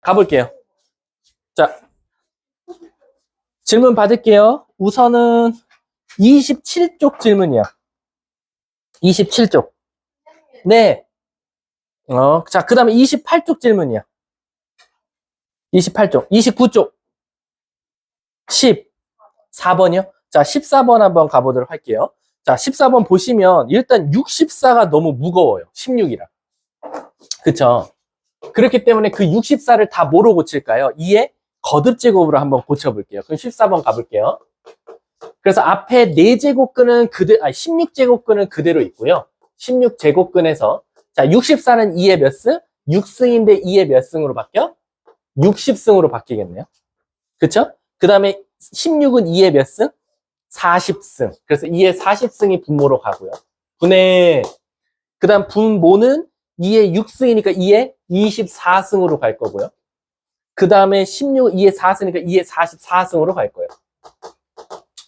가볼게요. 자, 질문 받을게요. 우선은 27쪽 질문이야. 27쪽. 네. 자, 그 다음에 28쪽 질문이야. 28쪽. 29쪽. 14번이요? 자, 14번 한번 가보도록 할게요. 자, 14번 보시면 일단 64가 너무 무거워요. 16이랑. 그쵸? 그렇기 때문에 그 64를 다 뭐로 고칠까요? 2의 거듭제곱으로 한번 고쳐볼게요. 그럼 14번 가볼게요. 그래서 앞에 4제곱근은 16제곱근은 그대로 있고요. 16제곱근에서 자, 64는 2의 몇 승? 6승인데 2의 몇 승으로 바뀌어? 60승으로 바뀌겠네요. 그쵸? 그 다음에 16은 2의 몇 승? 40승. 그래서 2의 40승이 분모로 가고요. 분의, 그 다음 분모는 2의 6승이니까 2의 24승으로 갈 거고요. 그 다음에 16, 2의 4승이니까 2의 44승으로 갈 거예요.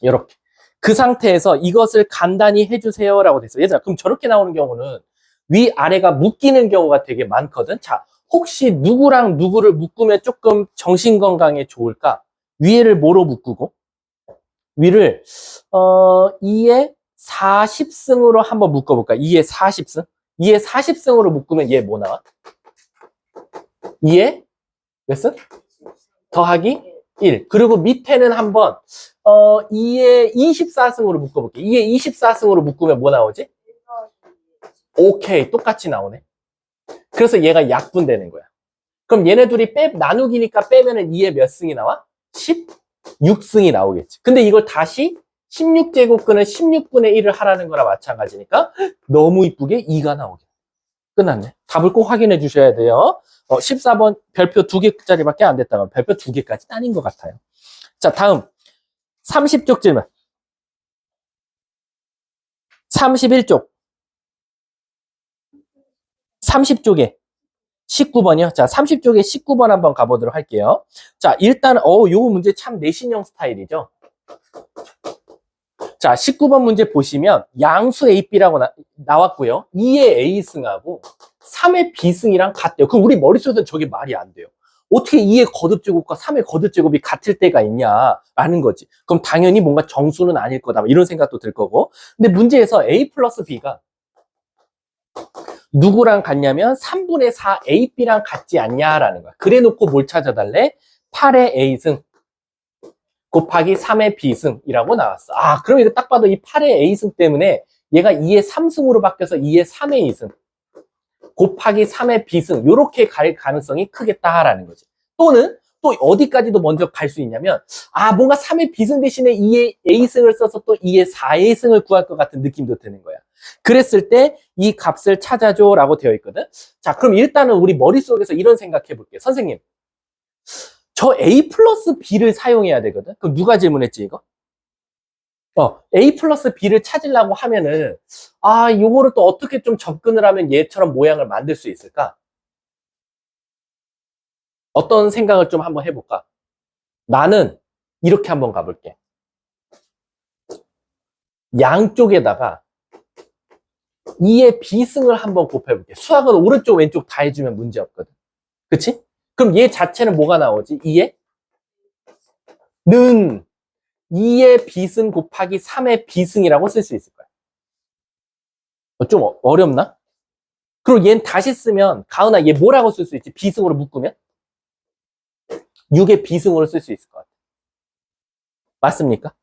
이렇게. 그 상태에서 이것을 간단히 해주세요라고 됐어요. 얘들아, 그럼 저렇게 나오는 경우는 위아래가 묶이는 경우가 되게 많거든. 자, 혹시 누구랑 누구를 묶으면 조금 정신건강에 좋을까? 위에를 뭐로 묶고? 위를 2의 40승으로 한번 묶어볼까? 2의 40승? 2의 40승으로 묶으면 얘 뭐 나와? 2의 몇 승? 더하기 1. 그리고 밑에는 한번 2의 24승으로 묶어볼게. 2의 24승으로 묶으면 뭐 나오지? 오케이, 똑같이 나오네. 그래서 얘가 약분되는 거야. 그럼 얘네 둘이 나누기니까 빼면은 2의 몇 승이 나와? 16승이 나오겠지. 근데 이걸 다시 16제곱근은 16분의 1을 하라는 거랑 마찬가지니까 너무 이쁘게 2가 나오게. 끝났네. 답을 꼭 확인해 주셔야 돼요. 14번 별표 2개짜리밖에 안 됐다면 별표 2개까지 아닌 것 같아요. 자, 다음 30쪽 질문. 31쪽. 30쪽에 19번이요. 자, 30쪽에 19번 한번 가보도록 할게요. 자, 일단 요거 문제 참 내신형 스타일이죠. 자, 19번 문제 보시면 양수 AB라고 나왔고요. 2의 A승하고 3의 B승이랑 같대요. 그럼 우리 머릿속에서는 저게 말이 안 돼요. 어떻게 2의 거듭제곱과 3의 거듭제곱이 같을 때가 있냐라는 거지. 그럼 당연히 뭔가 정수는 아닐 거다. 이런 생각도 들 거고. 근데 문제에서 A 플러스 B가 누구랑 같냐면 3분의 4 AB랑 같지 않냐라는 거야. 그래 놓고 뭘 찾아달래? 8의 A승 곱하기 3의 B승이라고 나왔어. 아, 그럼 이거 딱 봐도 이 8의 A승 때문에 얘가 2의 3승으로 바뀌어서 2의 3의 2승 곱하기 3의 B승 이렇게 갈 가능성이 크겠다라는 거지. 또는 또 어디까지도 먼저 갈 수 있냐면 뭔가 3의 B승 대신에 2의 A승을 써서 또 2의 4A승을 구할 것 같은 느낌도 드는 거야. 그랬을 때 이 값을 찾아줘 라고 되어 있거든. 자, 그럼 일단은 우리 머릿속에서 이런 생각해 볼게요. 선생님, 저 A 플러스 B를 사용해야 되거든. 그럼 누가 질문했지 이거? A 플러스 B를 찾으려고 하면은 요거를 또 어떻게 좀 접근을 하면 얘처럼 모양을 만들 수 있을까? 어떤 생각을 좀 한번 해볼까? 나는 이렇게 한번 가볼게. 양쪽에다가 2의 B승을 한번 곱해볼게. 수학은 오른쪽 왼쪽 다 해주면 문제 없거든. 그치? 그럼 얘 자체는 뭐가 나오지? 2의 는 2의 B승 곱하기 3의 B승이라고 쓸 수 있을 거야. 좀 어렵나? 그리고 얘는 다시 쓰면 가은아 얘 뭐라고 쓸 수 있지? B승으로 묶으면? 6의 B승으로 쓸 수 있을 것 같아. 맞습니까?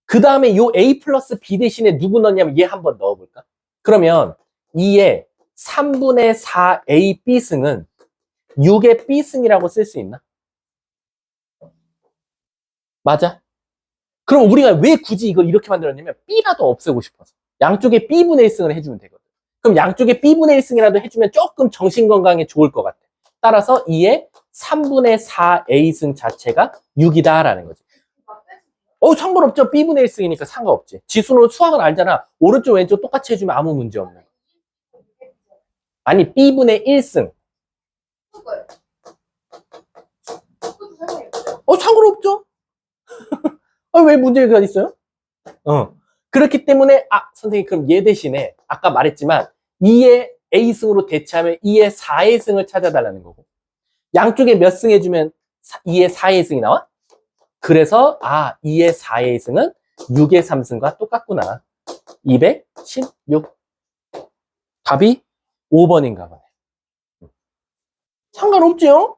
그 다음에 요 A 플러스 B 대신에 누구 넣냐면 얘 한번 넣어볼까? 그러면 2의 3분의 4 A B승은 6의 B승이라고 쓸 수 있나? 맞아? 그럼 우리가 왜 굳이 이걸 이렇게 만들었냐면 B라도 없애고 싶어서 양쪽에 B분의 1승을 해주면 되거든. 그럼 양쪽에 B분의 1승이라도 해주면 조금 정신건강에 좋을 것 같아. 따라서 2의 3분의 4 A승 자체가 6이다라는 거지. 상관없죠. B분의 1승이니까 상관없지. 지수는 수학을 알잖아. 오른쪽 왼쪽 똑같이 해주면 아무 문제 없는. 아니 B분의 1승. 상관없죠. 왜 문제가 있어요? 그렇기 때문에 선생님 그럼 얘 대신에 아까 말했지만 2의 A승으로 대체하면 2의 4A승을 찾아달라는 거고 양쪽에 몇 승 해주면 2의 4의 승이 나와? 그래서 2의 4의 승은 6의 3승과 똑같구나. 216. 답이 5번인가 보네. 상관없죠?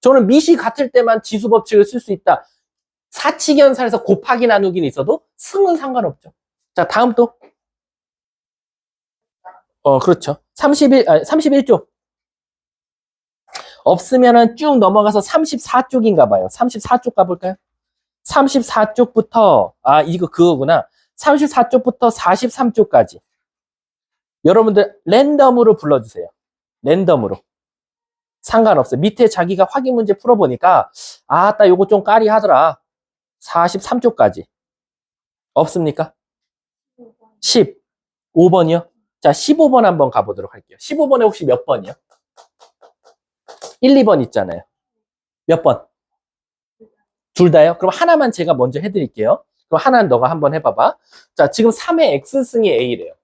저는 밑이 같을 때만 지수 법칙을 쓸 수 있다. 사칙연산에서 곱하기 나누기는 있어도 승은 상관없죠. 자, 다음 또. 그렇죠. 31쪽. 없으면은 쭉 넘어가서 34쪽인가 봐요. 34쪽 가볼까요? 34쪽부터, 이거 그거구나. 34쪽부터 43쪽까지. 여러분들 랜덤으로 불러주세요. 랜덤으로. 상관없어요. 밑에 자기가 확인 문제 풀어보니까, 딱 요거 좀 까리하더라. 43쪽까지. 없습니까? 15번이요? 자, 15번 한번 가보도록 할게요. 15번에 혹시 몇 번이요? 1, 2번 있잖아요. 몇 번? 둘 다요? 그럼 하나만 제가 먼저 해드릴게요. 그럼 하나는 너가 한번 해봐봐. 자, 지금 3의 X승이 A래요.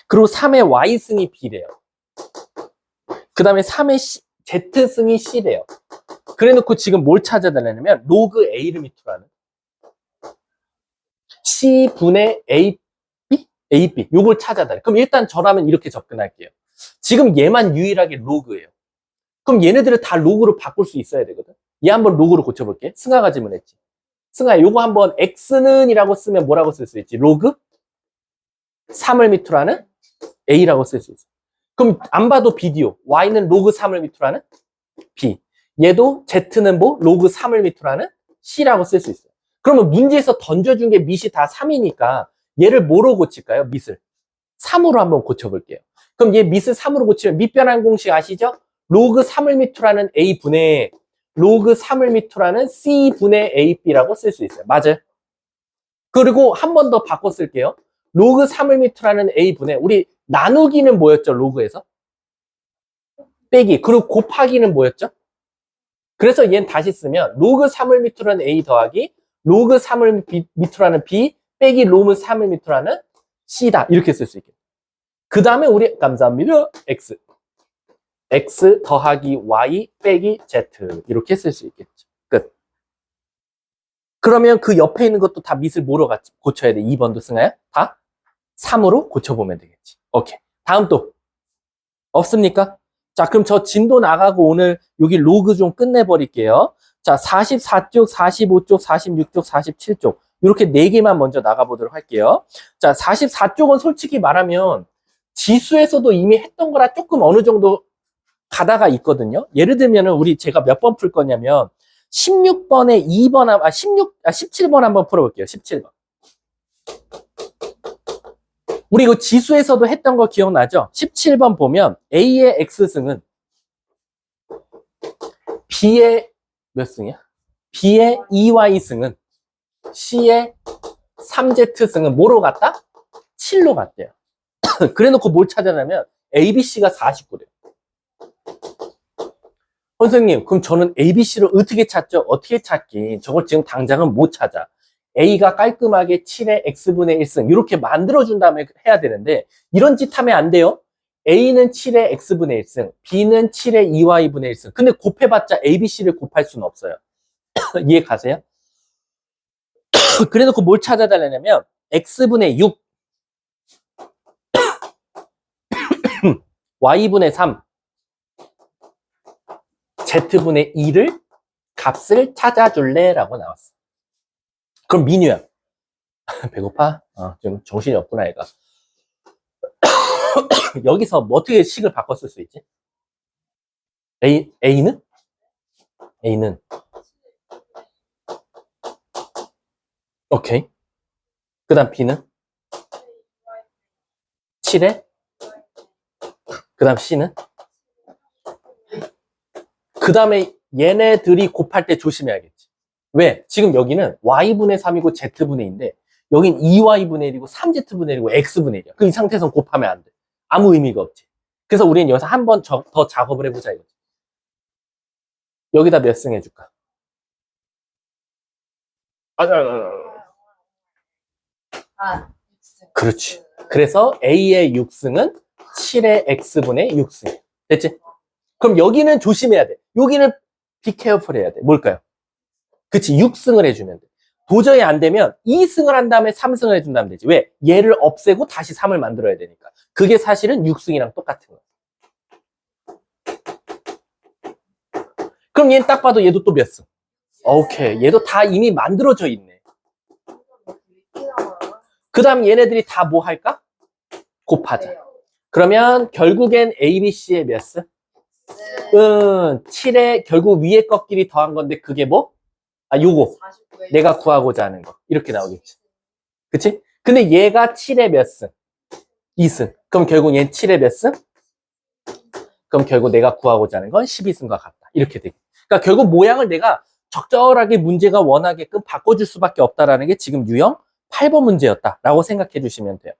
그리고 3의 Y승이 B래요. 그 다음에 3의 Z승이 C래요. 그래 놓고 지금 뭘 찾아달라냐면 로그 A를 밑으로 하는 C분의 AB? AB. 요걸 찾아달라. 그럼 일단 저라면 이렇게 접근할게요. 지금 얘만 유일하게 로그예요. 그럼 얘네들을 다 로그로 바꿀 수 있어야 되거든. 얘 한번 로그로 고쳐볼게. 승아가 질문했지. 승아, 요거 한번 X는 이라고 쓰면 뭐라고 쓸 수 있지? 로그 3을 밑으로 하는 A라고 쓸 수 있어. 그럼 안 봐도 B디오. Y는 로그 3을 밑으로 하는 B. 얘도 Z는 뭐? 로그 3을 밑으로 하는 C라고 쓸 수 있어요. 그러면 문제에서 던져준 게 밑이 다 3이니까 얘를 뭐로 고칠까요? 밑을 3으로 한번 고쳐볼게요. 그럼 얘 밑을 3으로 고치면 밑변환 공식 아시죠? 로그 3을 밑으로 하는 A분의 로그 3을 밑으로 하는 C분의 AB라고 쓸 수 있어요. 맞아요? 그리고 한 번 더 바꿔 쓸게요. 로그 3을 밑으로 하는 A분의 우리 나누기는 뭐였죠? 로그에서? 빼기. 그리고 곱하기는 뭐였죠? 그래서 얘는 다시 쓰면 로그 3을 밑으로 하는 A 더하기 로그 3을 밑으로 하는 B 빼기 로그 3을 밑으로 하는 C다. 이렇게 쓸 수 있겠죠. 그 다음에 우리 감사합니다. X. X 더하기 Y 빼기 Z. 이렇게 쓸 수 있겠죠. 끝. 그러면 그 옆에 있는 것도 다 밑을 뭐로 고쳐야 돼? 2번도 승아야? 다 3으로 고쳐보면 되겠지. 오케이. 다음 또. 없습니까? 자, 그럼 저 진도 나가고 오늘 여기 로그 좀 끝내버릴게요. 자, 44쪽, 45쪽, 46쪽, 47쪽. 이렇게 4개만 먼저 나가보도록 할게요. 자, 44쪽은 솔직히 말하면 지수에서도 이미 했던 거라 조금 어느 정도 가다가 있거든요. 예를 들면은 제가 몇 번 풀 거냐면 16번에 2번, 17번 한번 풀어볼게요. 17번. 우리 이거 지수에서도 했던 거 기억나죠? 17번 보면 A의 X승은 B의 몇 승이야? B의 2Y승은 C의 3Z승은 뭐로 갔다? 7로 갔대요. 그래 놓고 뭘 찾아내면 ABC가 49래요. 선생님, 그럼 저는 ABC를 어떻게 찾죠? 어떻게 찾긴? 저걸 지금 당장은 못 찾아. A가 깔끔하게 7의 X분의 1승 이렇게 만들어준 다음에 해야 되는데 이런 짓 하면 안 돼요. A는 7의 X분의 1승, B는 7의 2Y분의 1승. 근데 곱해봤자 ABC를 곱할 수는 없어요. 이해 가세요? 그래 놓고 뭘 찾아달라냐면 X분의 6, Y분의 3, Z분의 2를 값을 찾아줄래? 라고 나왔어. 그럼 민유야. 배고파? 좀 정신이 없구나, 얘가. 여기서 뭐 어떻게 식을 바꿔 쓸 수 있지? A는? A는. 오케이. 그 다음 B는? 7에? 그 다음 C는? 그 다음에 얘네들이 곱할 때 조심해야겠지. 왜? 지금 여기는 Y분의 3이고 Z분의 2인데 여긴 2Y분의 1이고 3Z분의 1이고 X분의 1이야. 그 이 상태에서 곱하면 안 돼. 아무 의미가 없지. 그래서 우리는 여기서 한 번 더 작업을 해보자 이거지. 여기다 몇 승 해줄까? 그렇지. 그래서 A의 6승은 7의 X분의 6승. 됐지? 그럼 여기는 조심해야 돼. 여기는 be careful 해야 돼. 뭘까요? 그치, 6승을 해주면 돼. 도저히 안 되면 2승을 한 다음에 3승을 해준다면 되지. 왜? 얘를 없애고 다시 3을 만들어야 되니까. 그게 사실은 6승이랑 똑같은 거야. 그럼 얘는 딱 봐도 얘도 또 몇 승? 오케이. 얘도 다 이미 만들어져 있네. 그 다음 얘네들이 다 뭐 할까? 곱하자. 그러면 결국엔 A, B, C의 몇 승? 7에 결국 위에 것끼리 더한 건데 그게 뭐? 아, 요거. 내가 구하고자 하는 거. 이렇게 나오겠지. 그치? 근데 얘가 7에 몇 승? 2승. 그럼 결국 얘는 7에 몇 승? 그럼 결국 내가 구하고자 하는 건 12승과 같다. 이렇게 되겠다. 그러니까 결국 모양을 내가 적절하게 문제가 원하게끔 바꿔줄 수밖에 없다라는 게 지금 유형 8번 문제였다라고 생각해 주시면 돼요.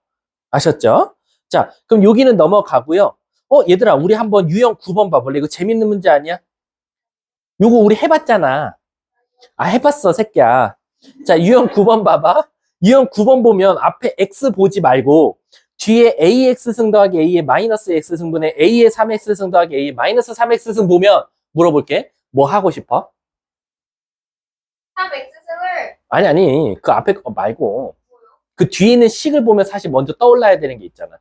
아셨죠? 자, 그럼 여기는 넘어가고요. 얘들아, 우리 한번 유형 9번 봐볼래? 이거 재밌는 문제 아니야? 요거 우리 해봤잖아. 아, 해봤어, 새끼야. 자, 유형 9번 봐봐. 유형 9번 보면 앞에 x 보지 말고 뒤에 ax 승 더하기 a의 마이너스 x 승분의 a의 3x 승 더하기 a의 마이너스 3x 승 보면 물어볼게. 뭐 하고 싶어? 3x승을 아니, 그 앞에 거 말고 그 뒤에 있는 식을 보면 사실 먼저 떠올라야 되는 게 있잖아.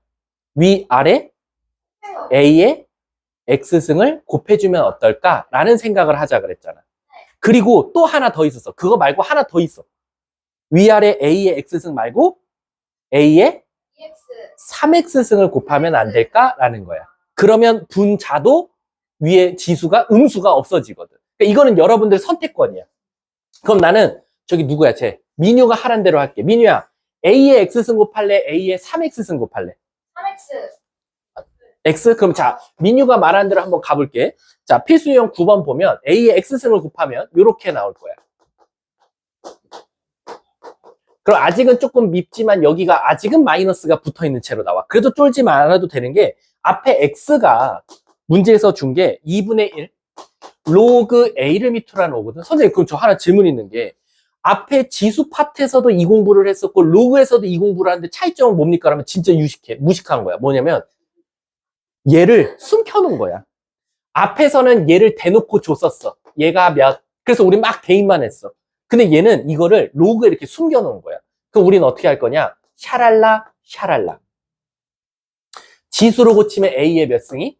위, 아래 해요. a의 x승을 곱해주면 어떨까라는 생각을 하자 그랬잖아. 그리고 또 하나 더 있었어. 그거 말고 하나 더 있어. 위아래 a의 x승 말고 a의 3x승을 곱하면 안 될까라는 거야. 그러면 분자도 위에 지수가 음수가 없어지거든. 그러니까 이거는 여러분들 선택권이야. 그럼 나는 저기 누구야? 쟤 민유가 하란 대로 할게. 민유야, a의 x승 곱할래? a의 3x승 곱할래? 3x x? 그럼 자, 민유가 말한 대로 한번 가볼게. 자, 필수형 9번 보면 a의 x승을 곱하면 이렇게 나올 거야. 그럼 아직은 조금 밉지만 여기가 아직은 마이너스가 붙어있는 채로 나와. 그래도 쫄지 말아도 되는 게 앞에 x가 문제에서 준 게 2분의 1 로그 a를 밑으로 하는 거거든. 선생님, 그럼 저 하나 질문 있는 게 앞에 지수 파트에서도 이 공부를 했었고 로그에서도 이 공부를 하는데 차이점은 뭡니까? 라면 진짜 무식한 거야. 뭐냐면 얘를 숨겨놓은 거야. 앞에서는 얘를 대놓고 줬었어. 얘가 몇. 그래서 우리 막 대입만 했어. 근데 얘는 이거를 로그에 이렇게 숨겨놓은 거야. 그럼 우리는 어떻게 할 거냐? 샤랄라, 샤랄라. 지수로 고치면 A의 몇 승이?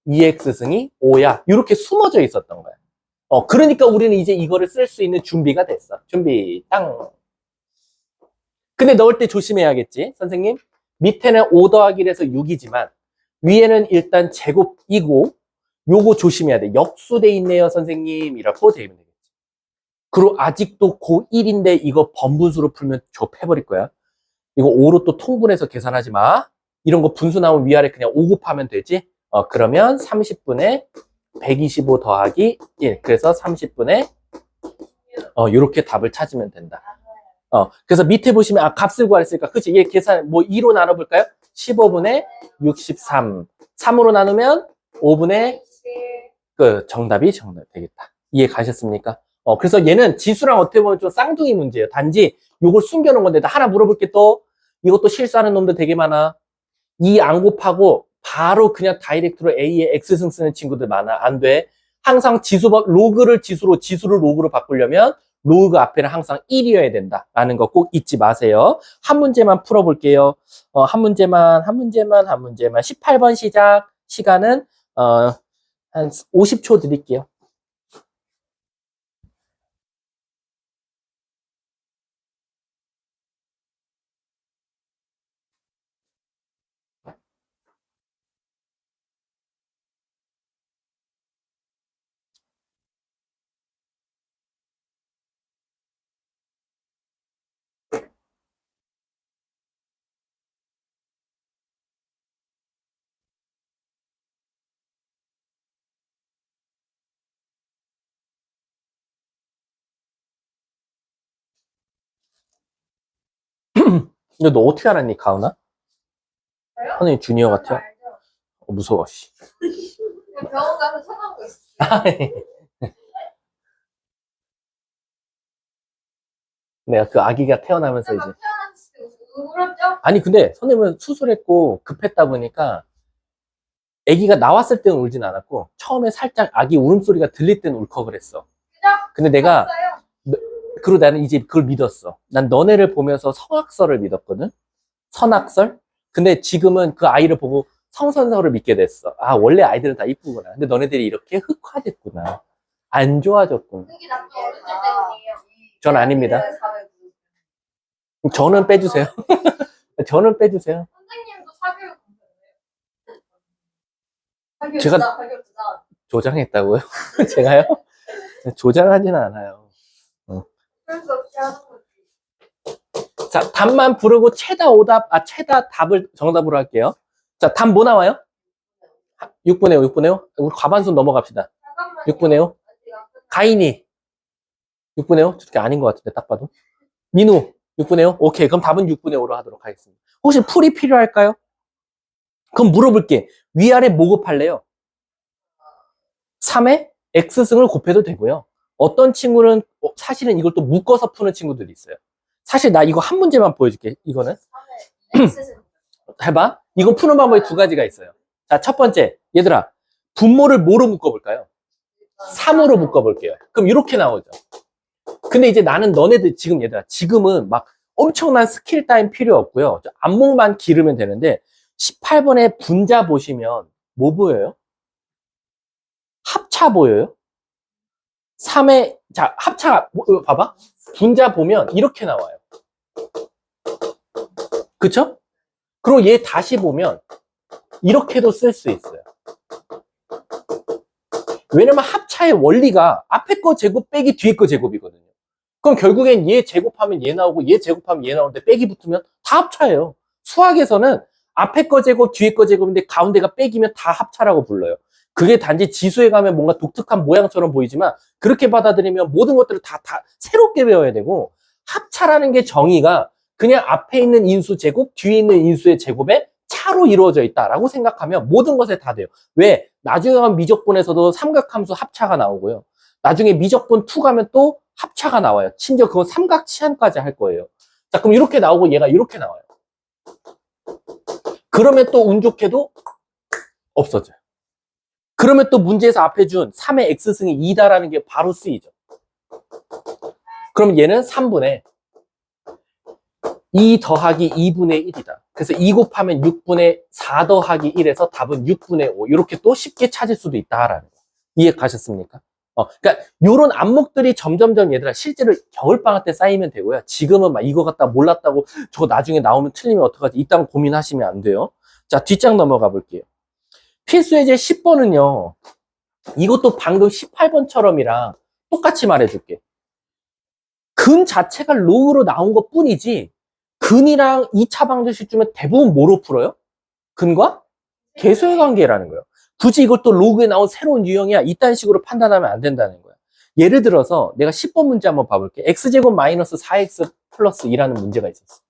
2X승이 5야. 이렇게 숨어져 있었던 거야. 그러니까 우리는 이제 이거를 쓸 수 있는 준비가 됐어. 준비, 땅. 근데 넣을 때 조심해야겠지, 선생님? 밑에는 5 더하기 해서 6이지만 위에는 일단 제곱이고 요거 조심해야 돼. 역수돼 있네요, 선생님. 이라고 되면 되겠지. 그리고 아직도 고1인데 이거 번분수로 풀면 좁혀버릴 거야. 이거 5로 또 통분해서 계산하지 마. 이런 거 분수 나오면 위아래 그냥 5 곱하면 되지. 그러면 30분에 125 더하기 1. 그래서 30분에 요렇게 답을 찾으면 된다. 그래서 밑에 보시면 값을 구하랬으니까 그치? 얘 계산 뭐 2로 나눠볼까요? 15분의 63. 3으로 나누면 5분의 정답이 정답 되겠다. 이해 가셨습니까? 그래서 얘는 지수랑 어떻게 보면 좀 쌍둥이 문제예요. 단지 요걸 숨겨놓은 건데 나 하나 물어볼게 또. 이것도 실수하는 놈들 되게 많아. 이 안 곱하고 바로 그냥 다이렉트로 A의 X승 쓰는 친구들 많아. 안 돼. 항상 로그를 지수를 로그로 바꾸려면 로그 앞에는 항상 1이어야 된다라는 거 꼭 잊지 마세요. 한 문제만 풀어볼게요. 한 문제만. 18번 시작. 시간은 한 50초 드릴게요. 근데 너 어떻게 알았니, 가은아? 저요? 선생님 주니어 같아요? 알죠? 무서워, 씨. 병원 가서 쳐다보고 있어요. 내가 그 아기가 태어나면서 이제. 태어났을 때 울었죠? 아니, 근데 선생님은 수술했고 급했다 보니까 아기가 나왔을 때는 울진 않았고 처음에 살짝 아기 울음소리가 들릴 때는 울컥을 했어. 그죠? 근데 내가 봤어요? 그리고 나는 이제 그걸 믿었어. 난 너네를 보면서 성악설을 믿었거든. 선악설. 근데 지금은 그 아이를 보고 성선설을 믿게 됐어. 아, 원래 아이들은 다 이쁘구나. 근데 너네들이 이렇게 흑화됐구나. 안 좋아졌구나. 그게 나쁜 어른들 때문이에요. 전 아닙니다. 저는 빼주세요. 저는 빼주세요. 선생님도 사교육 제가- 사교육 주자. 조장했다고요? 제가요? 조장하지는 않아요. 그럴 수 없이 하는 거지. 자, 답만 부르고 최다 답을 정답으로 할게요. 자, 답 뭐 나와요? 6분의 5, 6분의 5? 우리 과반수 넘어갑시다. 잠깐만요. 6분의 5? 아직 안 끝났어요. 가인이 6분의 5? 저렇게 아닌 것 같은데 딱 봐도. 민우 6분의 5? 오케이, 그럼 답은 6분의 5로 하도록 하겠습니다. 혹시 풀이 필요할까요? 그럼 물어볼게. 위아래 뭐 곱할래요? 3에 x승을 곱해도 되고요. 어떤 친구는 사실은 이걸 또 묶어서 푸는 친구들이 있어요. 사실 나 이거 한 문제만 보여줄게. 이거는 해봐. 이거 푸는 방법이 두 가지가 있어요. 자, 첫 번째, 얘들아, 분모를 뭐로 묶어볼까요? 3으로 묶어볼게요. 그럼 이렇게 나오죠. 근데 이제 나는 너네들 지금 얘들아, 지금은 막 엄청난 스킬 따윈 필요 없고요. 안목만 기르면 되는데 18번에 분자 보시면 뭐 보여요? 합차 보여요? 3의 자, 합차 봐봐. 분자 보면 이렇게 나와요. 그쵸? 그리고 얘 다시 보면 이렇게도 쓸 수 있어요. 왜냐면 합차의 원리가 앞에 거 제곱 빼기 뒤에 거 제곱이거든요. 그럼 결국엔 얘 제곱하면 얘 나오고 얘 제곱하면 얘 나오는데 빼기 붙으면 다 합차예요. 수학에서는 앞에 거 제곱 뒤에 거 제곱인데 가운데가 빼기면 다 합차라고 불러요. 그게 단지 지수에 가면 뭔가 독특한 모양처럼 보이지만 그렇게 받아들이면 모든 것들을 다 새롭게 배워야 되고, 합차라는 게 정의가 그냥 앞에 있는 인수 제곱 뒤에 있는 인수의 제곱의 차로 이루어져 있다라고 생각하면 모든 것에 다 돼요. 왜? 나중에 가면 미적분에서도 삼각함수 합차가 나오고요. 나중에 미적분 2 가면 또 합차가 나와요. 심지어 그건 삼각 치환까지 할 거예요. 자, 그럼 이렇게 나오고 얘가 이렇게 나와요. 그러면 또 운 좋게도 없어져요. 그러면 또 문제에서 앞에 준 3의 x승이 2다라는 게 바로 쓰이죠. 그럼 얘는 3분의 2 더하기 2분의 1이다. 그래서 2 곱하면 6분의 4 더하기 1에서 답은 6분의 5. 이렇게 또 쉽게 찾을 수도 있다라는 거. 이해 가셨습니까? 그러니까 요런 안목들이 점점점 얘들아 실제로 겨울방학 때 쌓이면 되고요. 지금은 막 이거 갖다 몰랐다고 저거 나중에 나오면 틀리면 어떡하지? 이딴 고민하시면 안 돼요. 자, 뒷장 넘어가 볼게요. 필수예제 10번은요. 이것도 방금 18번처럼이랑 똑같이 말해줄게. 근 자체가 로그로 나온 것 뿐이지 근이랑 2차 방정식 주면 대부분 뭐로 풀어요? 근과 계수의 관계라는 거예요. 굳이 이것도 로그에 나온 새로운 유형이야 이딴 식으로 판단하면 안 된다는 거야. 예를 들어서 내가 10번 문제 한번 봐볼게. x제곱 마이너스 4x 플러스 2라는 문제가 있었어.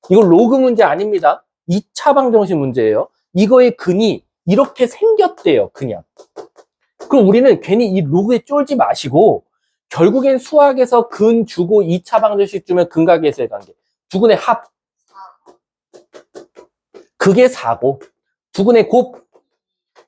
이건 로그 문제 아닙니다. 2차 방정식 문제예요. 이거의 근이 이렇게 생겼대요. 그냥. 그럼 우리는 괜히 이 로그에 쫄지 마시고 결국엔 수학에서 근 주고 2차 방정식 주면 근과 계수의 관계. 두근의 합. 그게 4고 두근의 곱.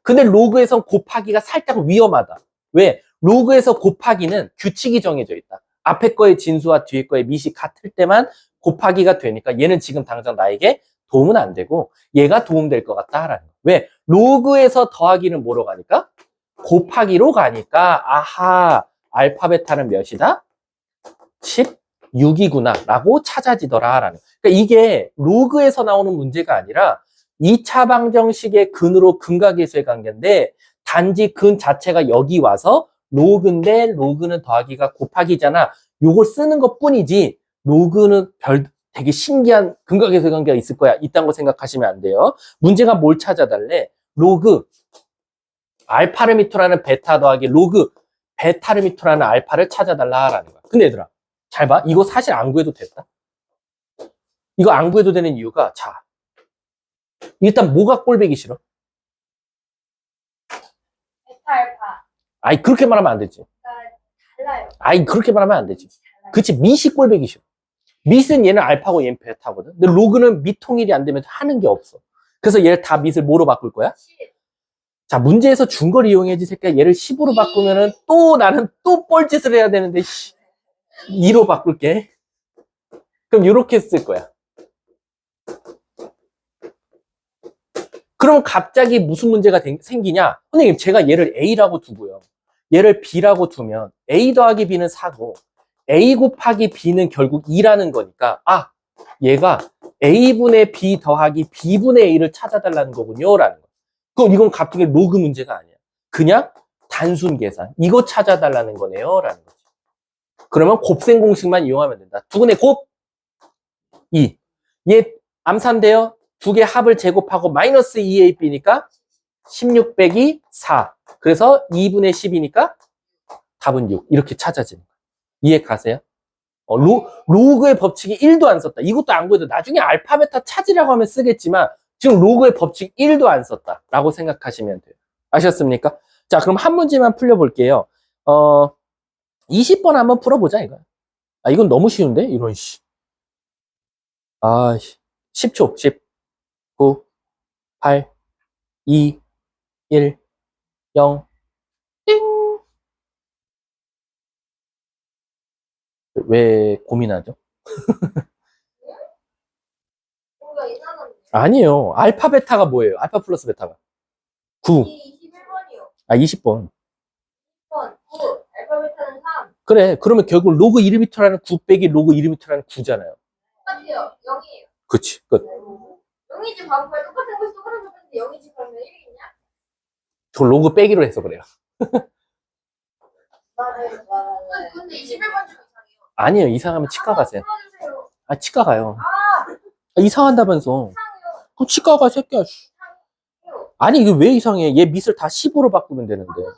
근데 로그에선 곱하기가 살짝 위험하다. 왜? 로그에서 곱하기는 규칙이 정해져 있다. 앞에 거의 진수와 뒤에 거의 미시 같을 때만 곱하기가 되니까 얘는 지금 당장 나에게 도움은 안 되고 얘가 도움될 것 같다라는 거야. 왜? 로그에서 더하기는 뭐로 가니까? 곱하기로 가니까 아하 알파 베타는 몇이다? 16이구나 라고 찾아지더라 라는 거야. 그러니까 이게 로그에서 나오는 문제가 아니라 2차 방정식의 근으로 근과 계수의 관계인데 단지 근 자체가 여기 와서 로그인데 로그는 더하기가 곱하기잖아. 요걸 쓰는 것 뿐이지 로그는 되게 신기한 근과 계수의 관계가 있을 거야. 이딴 거 생각하시면 안 돼요. 문제가 뭘 찾아달래? 로그 알파를 미토라는 베타 더하기 로그 베타를 미토라는 알파를 찾아달라라는 거야. 근데 얘들아 잘 봐. 이거 사실 안 구해도 됐다. 이거 안 구해도 되는 이유가 자 일단 뭐가 꼴배기 싫어? 베타 알파. 아이 그렇게 말하면 안 되지. 달라요. 아이 그렇게 말하면 안 되지. 달라요. 그치 밑이 꼴배기 싫어. 밑은 얘는 알파고 얘는 베타거든. 근데 로그는 밑 통일이 안 되면 하는 게 없어. 그래서 얘를 다 밑을 뭐로 바꿀 거야? 자, 문제에서 준 걸 이용해야지, 새끼야. 얘를 10으로 바꾸면은 또 나는 또 뻘짓을 해야 되는데, 2로 바꿀게. 그럼 이렇게 쓸 거야. 그럼 갑자기 무슨 문제가 생기냐? 선생님, 제가 얘를 A라고 두고요. 얘를 B라고 두면 A 더하기 B는 4고 A 곱하기 B는 결국 2라는 거니까 아, 얘가 A분의 B 더하기 B분의 A를 찾아달라는 거군요. 라는 거. 그럼 이건 갑자기 로그 문제가 아니야. 그냥 단순 계산. 이거 찾아달라는 거네요. 라는 거지. 그러면 곱셈 공식만 이용하면 된다. 두근의 곱 2. 얘 암산돼요. 두 개 합을 제곱하고 마이너스 2AB니까 16 빼기 4. 그래서 2분의 10이니까 답은 6. 이렇게 찾아지는 거예요. 이해 가세요? 로그의 법칙이 1도 안 썼다. 이것도 안 보여도 나중에 알파, 베타 찾으려고 하면 쓰겠지만 지금 로그의 법칙 1도 안 썼다. 라고 생각하시면 돼요. 아셨습니까? 자, 그럼 한 문제만 풀려볼게요. 20번 한번 풀어보자, 이거. 아, 이건 너무 쉬운데? 이런, 10초. 10, 9, 8, 2, 1, 0, 띵! 왜 고민하죠? 뭔가 이상한데. 아니에요. 알파, 베타가 뭐예요? 알파 플러스 베타가. 9. 21번이요. 아, 20번. 10번, 9. 알파벳하는 3. 그래. 그러면 결국 로그 1m라는 9 빼기 로그 1m라는 9잖아요. 똑같아요. 0이에요. 그치. 끝. 0이지 바보야. 똑같은 것이 똑같은 것인데 0이지 그러면 1이겠냐? 저 로그 빼기로 해서 그래요. 맞아요. 근데 21번 중 이상해요. 아니에요. 이상하면 치과 가세요. 풀어주세요. 아, 치과 가요. 아, 아, 이상한다면서. 이상해요. 그럼 치과 가, 새끼야. 이상해요. 아니, 이게 왜 이상해? 얘 밑을 다 10으로 바꾸면 되는데. 바꿔서요.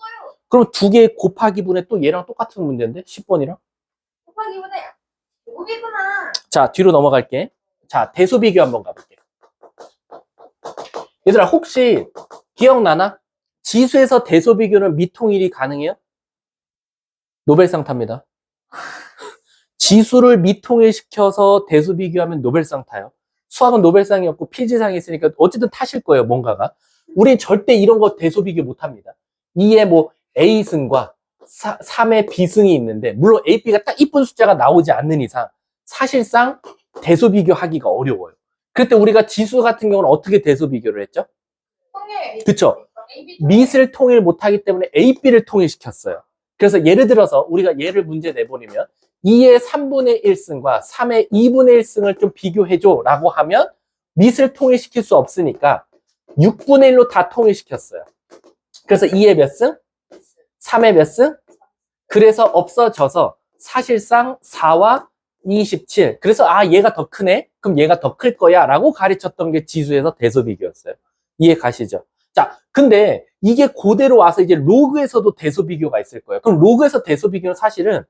그럼 두 개 곱하기 분에 또 얘랑 똑같은 문제인데? 10번이랑? 곱하기보다 제곱이구나. 자, 뒤로 넘어갈게. 자, 대소 비교 한번 가볼게. 얘들아, 혹시 기억나나? 지수에서 대소 비교는 미통일이 가능해요? 노벨상 탑니다. 지수를 미통일시켜서 대소 비교하면 노벨상 타요. 수학은 노벨상이 없고 필지상이 있으니까 어쨌든 타실 거예요, 뭔가가. 우린 절대 이런 거 대소 비교 못 합니다. 2에 뭐 A승과 3의 B승이 있는데 물론 A, B가 딱 이쁜 숫자가 나오지 않는 이상 사실상 대소 비교하기가 어려워요. 그때 우리가 지수 같은 경우는 어떻게 대소 비교를 했죠? 통일. 그쵸? AB 밑을 통일 못하기 때문에 A, B를 통일시켰어요. 그래서 예를 들어서 우리가 얘를 문제 내버리면 2의 3분의 1승과 3의 2분의 1승을 좀 비교해줘 라고 하면 밑을 통일시킬 수 없으니까 6분의 1로 다 통일시켰어요. 그래서 2의 몇 승? 3의 몇 승? 그래서 없어져서 사실상 4와 27. 그래서 아, 얘가 더 크네? 그럼 얘가 더 클 거야 라고 가르쳤던 게 지수에서 대소 비교였어요. 이해 가시죠? 자, 근데 이게 그대로 와서 이제 로그에서도 대소 비교가 있을 거예요. 그럼 로그에서 대소 비교는 사실은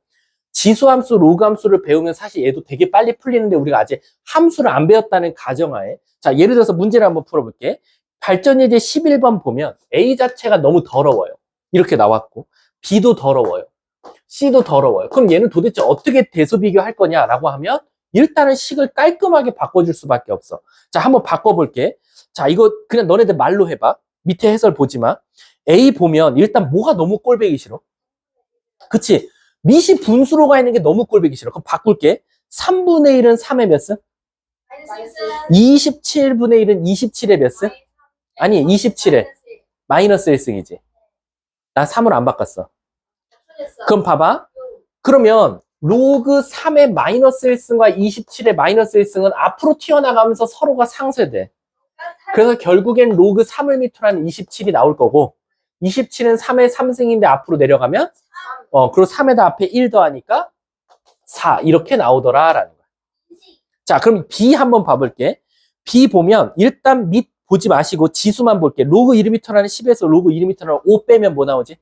지수함수, 로그함수를 배우면 사실 얘도 되게 빨리 풀리는데 우리가 아직 함수를 안 배웠다는 가정하에 자, 예를 들어서 문제를 한번 풀어볼게. 발전예제 11번 보면 A 자체가 너무 더러워요. 이렇게 나왔고 B도 더러워요. C도 더러워요. 그럼 얘는 도대체 어떻게 대소 비교할 거냐라고 하면 일단은 식을 깔끔하게 바꿔줄 수밖에 없어. 자, 한번 바꿔볼게. 자, 이거 그냥 너네들 말로 해봐. 밑에 해설 보지 마. A 보면 일단 뭐가 너무 꼴보기 싫어? 그치? 밑이 분수로 가 있는 게 너무 꼴보기 싫어. 그럼 바꿀게. 3분의 1은 3의 몇 승? 마이너스 27분의 1은 27의 몇 승? 아니, 27에 마이너스 1승이지. 나 3으로 안 바꿨어. 그럼 봐봐. 그러면 로그 3의 마이너스 1승과 27의 마이너스 1승은 앞으로 튀어나가면서 서로가 상쇄돼. 그래서 결국엔 로그 3을 밑으로 27이 나올 거고 27은 3의 3승인데 앞으로 내려가면 그리고 3에다 앞에 1 더하니까 4 이렇게 나오더라 라는 거야. 자, 그럼 B 한번 봐볼게. B 보면 일단 밑 보지 마시고 지수만 볼게. 로그 1m라는 10에서 로그 1m라는 5 빼면 뭐 나오지?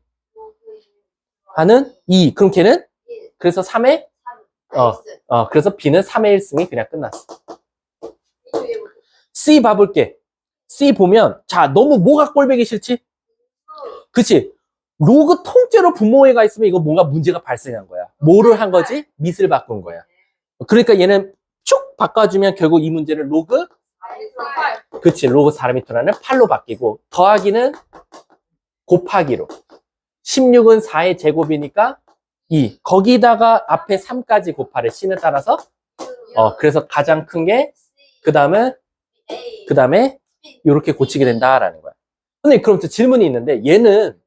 하는 2. 그럼 걔는? 그래서 3의? 그래서 B는 3의 1승이 그냥 끝났어. C 봐볼게. C 보면 자, 너무 뭐가 꼴보기 싫지? 그치? 로그 통째로 분모회가 있으면 이거 뭔가 문제가 발생한 거야. 뭐를 한 거지? 밑을 바꾼 거야. 그러니까 얘는 쭉 바꿔주면 결국 이 문제는 로그 그치, 로그 4m라는 8로 바뀌고 더하기는 곱하기로. 16은 4의 제곱이니까 2. 거기다가 앞에 3까지 곱하래. C는 따라서. 그래서 가장 큰 게, 그 다음에 이렇게 고치게 된다라는 거야. 근데 그럼 또 질문이 있는데, 얘는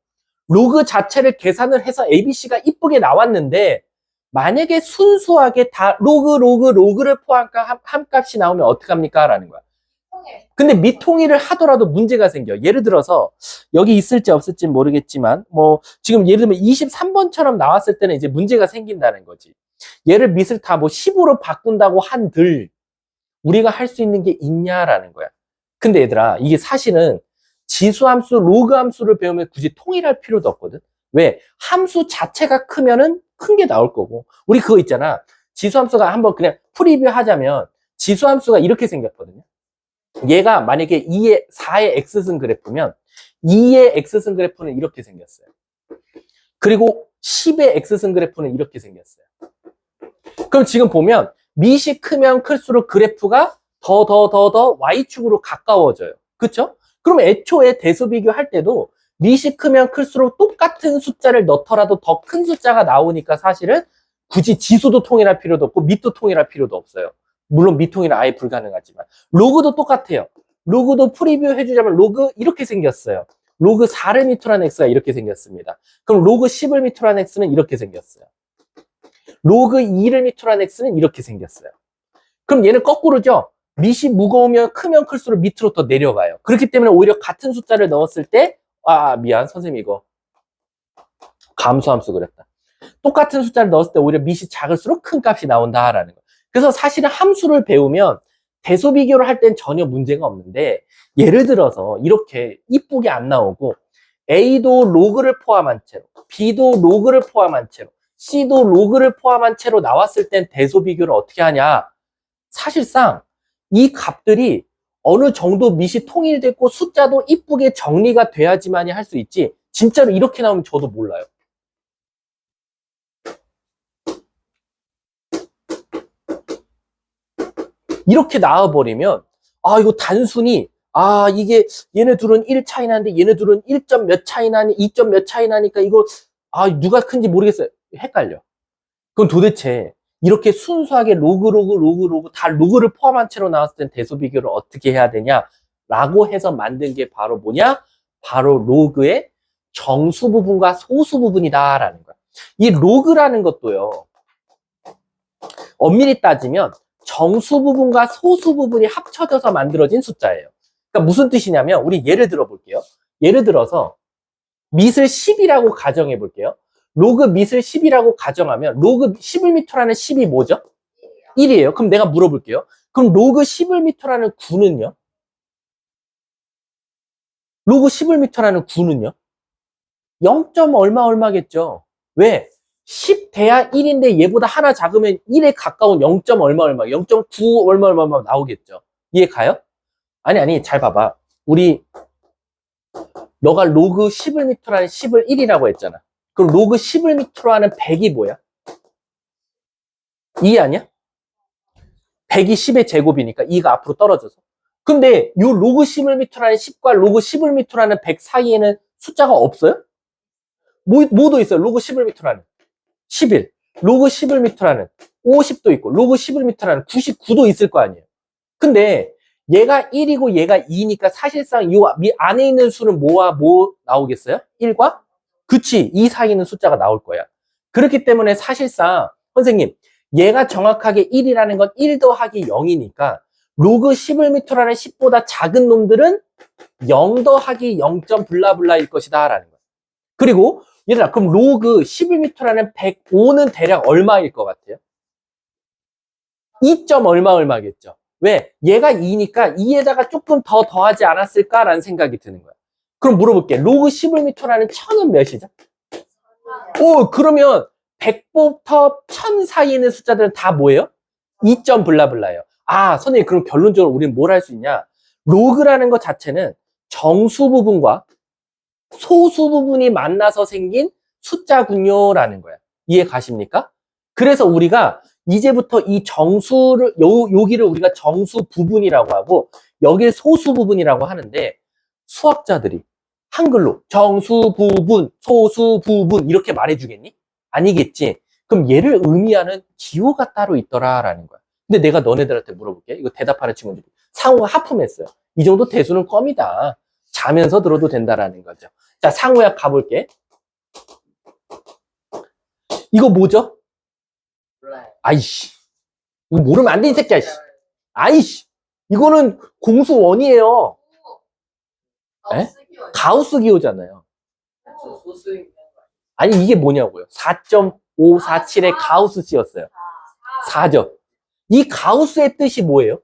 로그 자체를 계산을 해서 ABC가 이쁘게 나왔는데, 만약에 순수하게 다 로그를 포함한 한 값이 나오면 어떡합니까? 라는 거야. 근데 미통일을 하더라도 문제가 생겨. 예를 들어서 여기 있을지 없을지 모르겠지만 지금 예를 들면 23번처럼 나왔을 때는 이제 문제가 생긴다는 거지. 얘를 밑을 다 10으로 바꾼다고 한들 우리가 할 수 있는 게 있냐라는 거야. 근데 얘들아, 이게 사실은 지수함수, 로그 함수를 배우면 굳이 통일할 필요도 없거든. 왜? 함수 자체가 크면은 큰 게 나올 거고. 우리 그거 있잖아. 지수함수가 한번 그냥 프리뷰 하자면 지수함수가 이렇게 생겼거든요. 얘가 만약에 4의 x승 그래프면 2의 x승 그래프는 이렇게 생겼어요. 그리고 10의 x승 그래프는 이렇게 생겼어요. 그럼 지금 보면 밑이 크면 클수록 그래프가 더 y축으로 가까워져요. 그쵸? 그럼 애초에 대수 비교할 때도 밑이 크면 클수록 똑같은 숫자를 넣더라도 더 큰 숫자가 나오니까 사실은 굳이 지수도 통일할 필요도 없고 밑도 통일할 필요도 없어요. 물론 미통일은 아예 불가능하지만. 로그도 똑같아요. 로그도 프리뷰 해주자면 로그 이렇게 생겼어요. 로그 4를 미투한 x가 이렇게 생겼습니다. 그럼 로그 10을 미투한 x는 이렇게 생겼어요. 로그 2를 미투한 x는 이렇게 생겼어요. 그럼 얘는 거꾸로죠. 밑이 무거우면 크면 클수록 밑으로 더 내려가요. 그렇기 때문에 오히려 같은 숫자를 넣었을 때 미안 선생님 이거 감수함수 그랬다. 똑같은 숫자를 넣었을 때 오히려 밑이 작을수록 큰 값이 나온다라는 거. 그래서 사실은 함수를 배우면 대소 비교를 할 땐 전혀 문제가 없는데 예를 들어서 이렇게 이쁘게 안 나오고 A도 로그를 포함한 채로 B도 로그를 포함한 채로 C도 로그를 포함한 채로 나왔을 땐 대소 비교를 어떻게 하냐. 사실상 이 값들이 어느 정도 밑이 통일됐고 숫자도 이쁘게 정리가 돼야지만이 할 수 있지 진짜로 이렇게 나오면 저도 몰라요. 이렇게 나와버리면 이거 단순히 이게 얘네 둘은 1 차이 나는데 얘네 둘은 1점 몇 차이 나니 2점 몇 차이 나니까 이거 누가 큰지 모르겠어요. 헷갈려. 그럼 도대체 이렇게 순수하게 로그 다 로그를 포함한 채로 나왔을 땐 대소 비교를 어떻게 해야 되냐라고 해서 만든 게 바로 뭐냐? 바로 로그의 정수 부분과 소수 부분이다라는 거야. 이 로그라는 것도요. 엄밀히 따지면 정수 부분과 소수 부분이 합쳐져서 만들어진 숫자예요. 그러니까 무슨 뜻이냐면 우리 예를 들어 볼게요. 예를 들어서 밑을 10이라고 가정해 볼게요. 로그 밑을 10이라고 가정하면 로그 10을 미터라는 10이 뭐죠? 1이에요. 그럼 내가 물어볼게요. 그럼 로그 10을 미터라는 9는요? 로그 10을 미터라는 9는요? 0. 얼마겠죠? 왜? 10 돼야 1인데 얘보다 하나 작으면 1에 가까운 0. 얼마 0.9 얼마 나오겠죠. 이해 가요? 아니 잘 봐봐. 우리 너가 로그 10을 밑으로 하는 10을 1이라고 했잖아. 그럼 로그 10을 밑으로 하는 100이 뭐야? 2 아니야? 100이 10의 제곱이니까 2가 앞으로 떨어져서. 근데 요 로그 10을 밑으로 하는 10과 로그 10을 밑으로 하는 100 사이에는 숫자가 없어요? 뭐도 있어요? 로그 10을 밑으로 하는 11, 로그 10을 밑으로 하는 50도 있고 로그 10을 밑으로 하는 99도 있을 거 아니에요. 근데 얘가 1이고 얘가 2니까 사실상 이 안에 있는 수는 뭐와 뭐 나오겠어요? 1과? 그치, 2 사이에 있는 숫자가 나올 거야. 그렇기 때문에 사실상 선생님 얘가 정확하게 1이라는 건 1 더하기 0이니까 로그 10을 밑으로 하는 10보다 작은 놈들은 0 더하기 0. 블라블라일 것이다 라는 거야. 그리고 얘들아, 그럼 로그 10을 밑으로 하는 105는 대략 얼마일 것 같아요? 2. 얼마겠죠? 왜? 얘가 2니까 2에다가 조금 더 더하지 않았을까라는 생각이 드는 거야. 그럼 물어볼게. 로그 10을 밑으로 하는 1000은 몇이죠? 그러면 100부터 1000 사이에 있는 숫자들은 다 뭐예요? 2. 블라블라예요. 선생님, 그럼 결론적으로 우리는 뭘 할 수 있냐? 로그라는 것 자체는 정수 부분과 소수 부분이 만나서 생긴 숫자군요라는 거야. 이해 가십니까? 그래서 우리가 이제부터 이 정수를 여기를 우리가 정수 부분이라고 하고 여기를 소수 부분이라고 하는데 수학자들이 한글로 정수 부분, 소수 부분 이렇게 말해주겠니? 아니겠지. 그럼 얘를 의미하는 기호가 따로 있더라라는 거야. 근데 내가 너네들한테 물어볼게. 이거 대답하는 친구들이 상호가 하품했어요. 이 정도 대수는 껌이다. 자면서 들어도 된다라는 거죠. 자, 상호약 가볼게. 이거 뭐죠? 몰라요. 아이씨. 이거 모르면 안 돼, 이 새끼야. 씨. 아이씨. 이거는 공수원이에요. 에? 가우스 기호잖아요. 저 소수인 거 아니, 이게 뭐냐고요. 4.547의 가우스 씌었어요. 4죠. 이 가우스의 뜻이 뭐예요?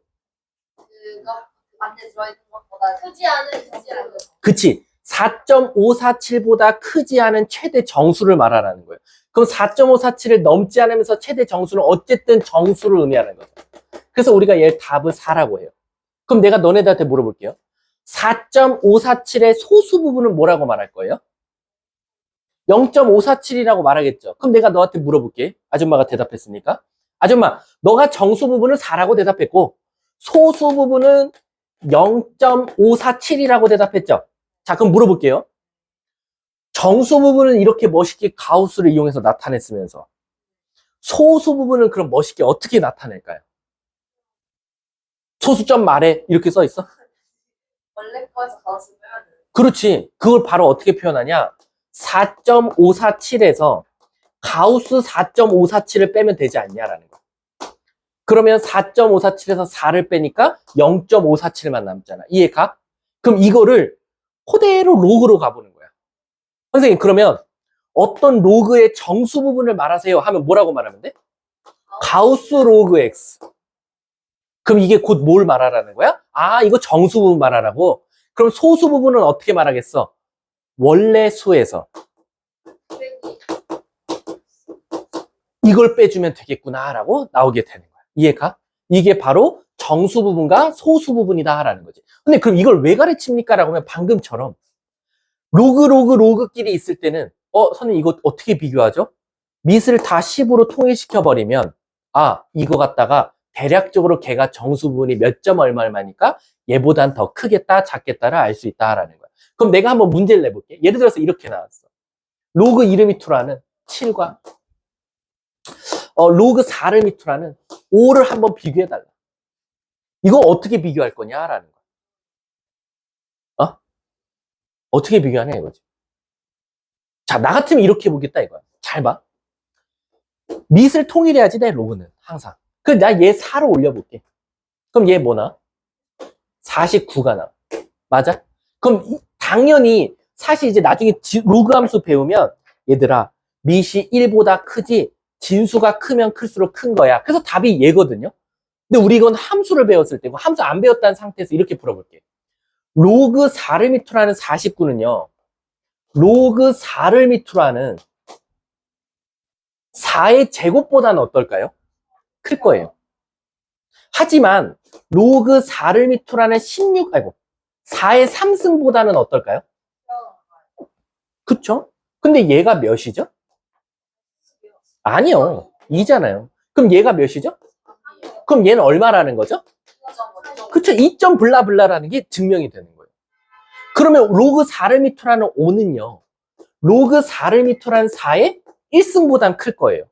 그거 안에 들어있는 것보다 크지 않은 정수라는 거. 그치. 4.547보다 크지 않은 최대 정수를 말하라는 거예요. 그럼 4.547을 넘지 않으면서 최대 정수는 어쨌든 정수를 의미하는 거죠. 그래서 우리가 얘 답을 4라고 해요. 그럼 내가 너네들한테 물어볼게요. 4.547의 소수 부분은 뭐라고 말할 거예요? 0.547이라고 말하겠죠. 그럼 내가 너한테 물어볼게. 아줌마가 대답했으니까. 아줌마, 너가 정수 부분은 4라고 대답했고 소수 부분은 0.547이라고 대답했죠. 자, 그럼 물어볼게요. 정수 부분은 이렇게 멋있게 가우스를 이용해서 나타냈으면서 소수 부분은 그럼 멋있게 어떻게 나타낼까요? 소수점 말해 이렇게 써 있어? 원래 거에서 가서 빼면 돼. 그렇지. 그걸 바로 어떻게 표현하냐? 4.547에서 가우스 4.547을 빼면 되지 않냐라는 거. 그러면 4.547에서 4를 빼니까 0.547만 남잖아. 이해가? 그럼 이거를 그대로 로그로 가보는 거야. 선생님, 그러면 어떤 로그의 정수 부분을 말하세요 하면 뭐라고 말하면 돼? 가우스 로그 x. 그럼 이게 곧 뭘 말하라는 거야? 아, 이거 정수 부분 말하라고? 그럼 소수 부분은 어떻게 말하겠어? 원래 수에서 이걸 빼주면 되겠구나라고 나오게 되는 거야. 이해가? 이게 바로 정수 부분과 소수 부분이다라는 거지. 근데 그럼 이걸 왜 가르칩니까? 라고 하면 방금처럼 로그끼리 있을 때는 선생님 이거 어떻게 비교하죠? 밑을 다 10으로 통일시켜 버리면 이거 갖다가 대략적으로 걔가 정수 부분이 몇 점 얼마니까 얘보단 더 크겠다 작겠다를 알 수 있다라는 거야. 그럼 내가 한번 문제를 내볼게. 예를 들어서 이렇게 나왔어. 로그 1을 미투라는 7과 로그 4를 미투라는 5를 한번 비교해달라. 이거 어떻게 비교할 거냐라는 거야. 어떻게 비교하냐 이거지. 자, 나 같으면 이렇게 보겠다 이거야. 잘 봐. 밑을 통일해야지 내 로그는 항상. 그럼 나 얘 4로 올려볼게. 그럼 얘 뭐나? 49가 나와. 맞아? 그럼 당연히 사실 이제 나중에 로그 함수 배우면 얘들아 밑이 1보다 크지 진수가 크면 클수록 큰 거야. 그래서 답이 얘거든요. 근데 우리 이건 함수를 배웠을 때고 함수 안 배웠다는 상태에서 이렇게 풀어볼게. 로그 4를 밑으로 하는 49는요. 로그 4를 밑으로 하는 4의 제곱보다는 어떨까요? 클 거예요. 하지만 로그 4를 밑으로 하는 4의 3승보다는 어떨까요? 그쵸? 근데 얘가 몇이죠? 아니요. 2잖아요. 그럼 얘가 몇이죠? 그럼 얘는 얼마라는 거죠? 그쵸? 2점 블라블라라는 게 증명이 되는 거예요. 그러면 로그 4를 밑으로 하는 5는요. 로그 4를 밑으로 하는 4의 1승보단 클 거예요.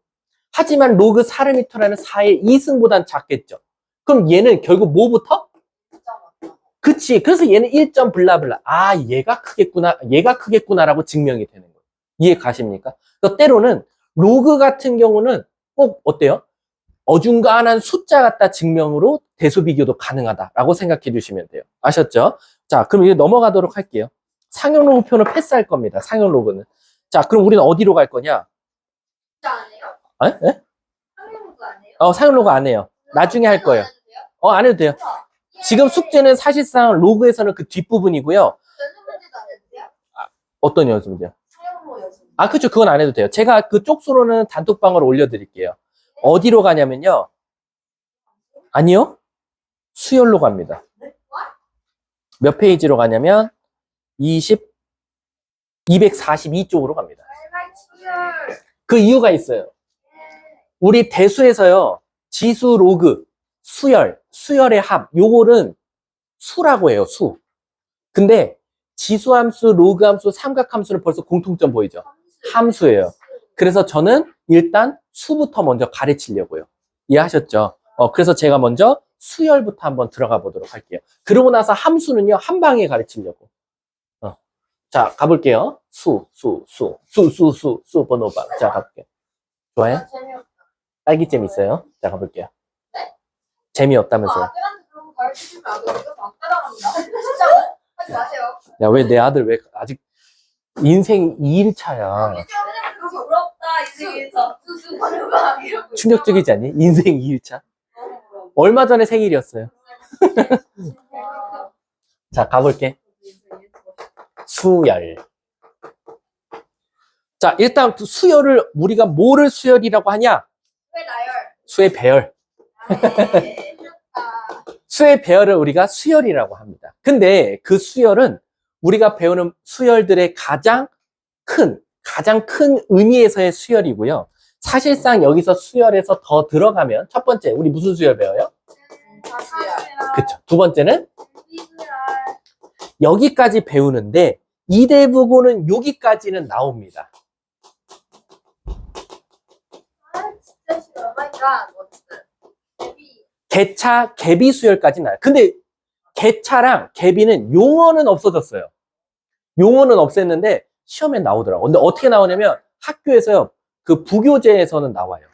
하지만 로그 4를 밑으로 하는 4의 2승보단 작겠죠. 그럼 얘는 결국 뭐부터? 그치. 그래서 얘는 1점 블라블라. 얘가 크겠구나라고 증명이 되는 거예요. 이해 가십니까? 그래서 때로는 로그 같은 경우는 꼭 어때요? 어중간한 숫자 갖다 증명으로 대수 비교도 가능하다라고 생각해 주시면 돼요. 아셨죠? 자, 그럼 이제 넘어가도록 할게요. 상용 로그표는 패스할 겁니다. 상용 로그는. 자, 그럼 우리는 어디로 갈 거냐? 진짜 안 해요? 에? 상용로그 안 해요? 상용 로그 안 해요. 나중에 할 거예요. 안 해도 돼요? 안 해도 돼요. 지금 숙제는 사실상 로그에서는 그 뒷부분이고요. 연습 문제도 안 해도 돼요? 어떤 연습 문제요? 상용로 연습. 그쵸. 그건 안 해도 돼요. 제가 그 쪽수로는 단톡방으로 올려드릴게요. 어디로 가냐면요. 아니요. 수열로 갑니다. 몇 페이지로 가냐면 242쪽으로 갑니다. 빨간 수열. 그 이유가 있어요. 우리 대수에서요. 지수 로그, 수열의 합, 요거는 수라고 해요. 수. 근데 지수함수, 로그함수, 삼각함수는 벌써 공통점 보이죠? 함수예요. 그래서 저는 일단 수부터 먼저 가르치려고요. 이해하셨죠? 그래서 제가 먼저 수열부터 한번 들어가 보도록 할게요. 그러고 나서 함수는요, 한 방에 가르치려고. 자, 가볼게요. 수 번호방. 자, 가볼게요. 좋아요? 재미없다. 딸기 재밌어요? 자, 가볼게요. 네? 재미없다면서요? 아들한테 그런 거 가르치시면 안 돼요. 이거 막 따라갑니다. 진짜 하지 마세요. 야, 왜 내 아들 왜 아직 인생 2일차야. 그래서 부럽다 인생에서 수수 번호방 이러고 충격적이지 않니? 인생 2일차. 얼마 전에 생일이었어요. 자, 가볼게. 수열. 자, 일단 수열을 우리가 뭐를 수열이라고 하냐? 왜 나열? 수의 배열. 수의 배열을 우리가 수열이라고 합니다. 근데 그 수열은 우리가 배우는 수열들의 가장 큰 의미에서의 수열이고요. 사실상 여기서 수열에서 더 들어가면 첫 번째, 우리 무슨 수열 배워요? 그쵸. 두 번째는 여기까지 배우는데 이대부고는 여기까지는 나옵니다. 진짜 싫어. 마이갓. 개차, 개비 수열까지 나요. 근데 개차랑 개비는 용어는 없어졌어요. 용어는 없앴는데 시험에 나오더라고. 근데 어떻게 나오냐면 학교에서요. 그 부교재에서는 나와요.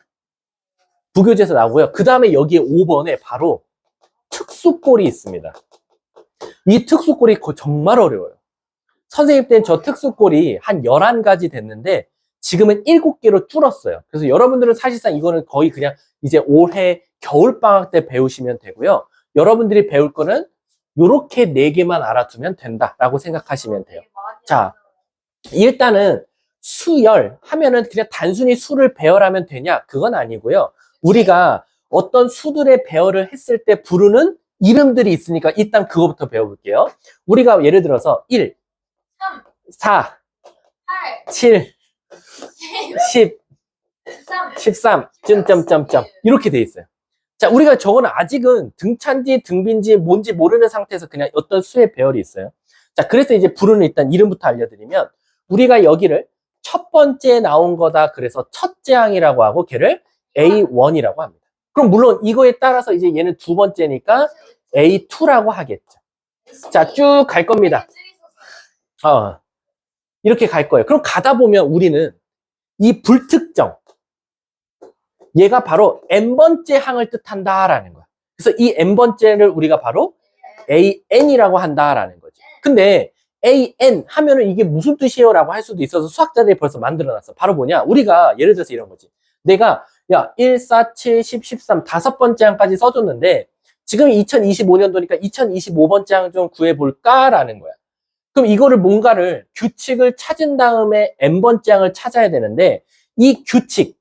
부교재에서 나오고요. 그 다음에 여기에 5번에 바로 특수꼴이 있습니다. 이 특수꼴이 정말 어려워요. 선생님 때는 저 특수꼴이 한 11가지 됐는데 지금은 7개로 줄었어요. 그래서 여러분들은 사실상 이거는 거의 그냥 이제 올해 겨울방학 때 배우시면 되고요. 여러분들이 배울 거는 요렇게 4개만 알아두면 된다라고 생각하시면 돼요. 자, 일단은 수열 하면은 그냥 단순히 수를 배열하면 되냐? 그건 아니고요. 우리가 어떤 수들의 배열을 했을 때 부르는 이름들이 있으니까 일단 그거부터 배워볼게요. 우리가 예를 들어서 1, 3, 4, 8, 7, 10, 13, 13, 점점점점 이렇게 돼 있어요. 자, 우리가 저거는 아직은 등차인지 등비인지 뭔지 모르는 상태에서 그냥 어떤 수의 배열이 있어요. 자, 그래서 이제 부르는 일단 이름부터 알려드리면 우리가 여기를 첫 번째 나온 거다. 그래서 첫째 항이라고 하고 걔를 A1이라고 합니다. 그럼 물론 이거에 따라서 이제 얘는 두 번째니까 A2라고 하겠죠. 자, 쭉 갈 겁니다. 이렇게 갈 거예요. 그럼 가다 보면 우리는 이 불특정, 얘가 바로 n번째 항을 뜻한다라는 거야. 그래서 이 n번째를 우리가 바로 AN이라고 한다라는 거지. 근데 AN 하면은 이게 무슨 뜻이에요? 라고 할 수도 있어서 수학자들이 벌써 만들어놨어. 바로 뭐냐? 우리가 예를 들어서 이런 거지. 내가 1, 4, 7, 10, 13 5번째 항까지 써줬는데 지금 2025년도니까 2025번째 항 좀 구해볼까라는 거야. 그럼 이거를 뭔가를 규칙을 찾은 다음에 n번째 항을 찾아야 되는데 이 규칙,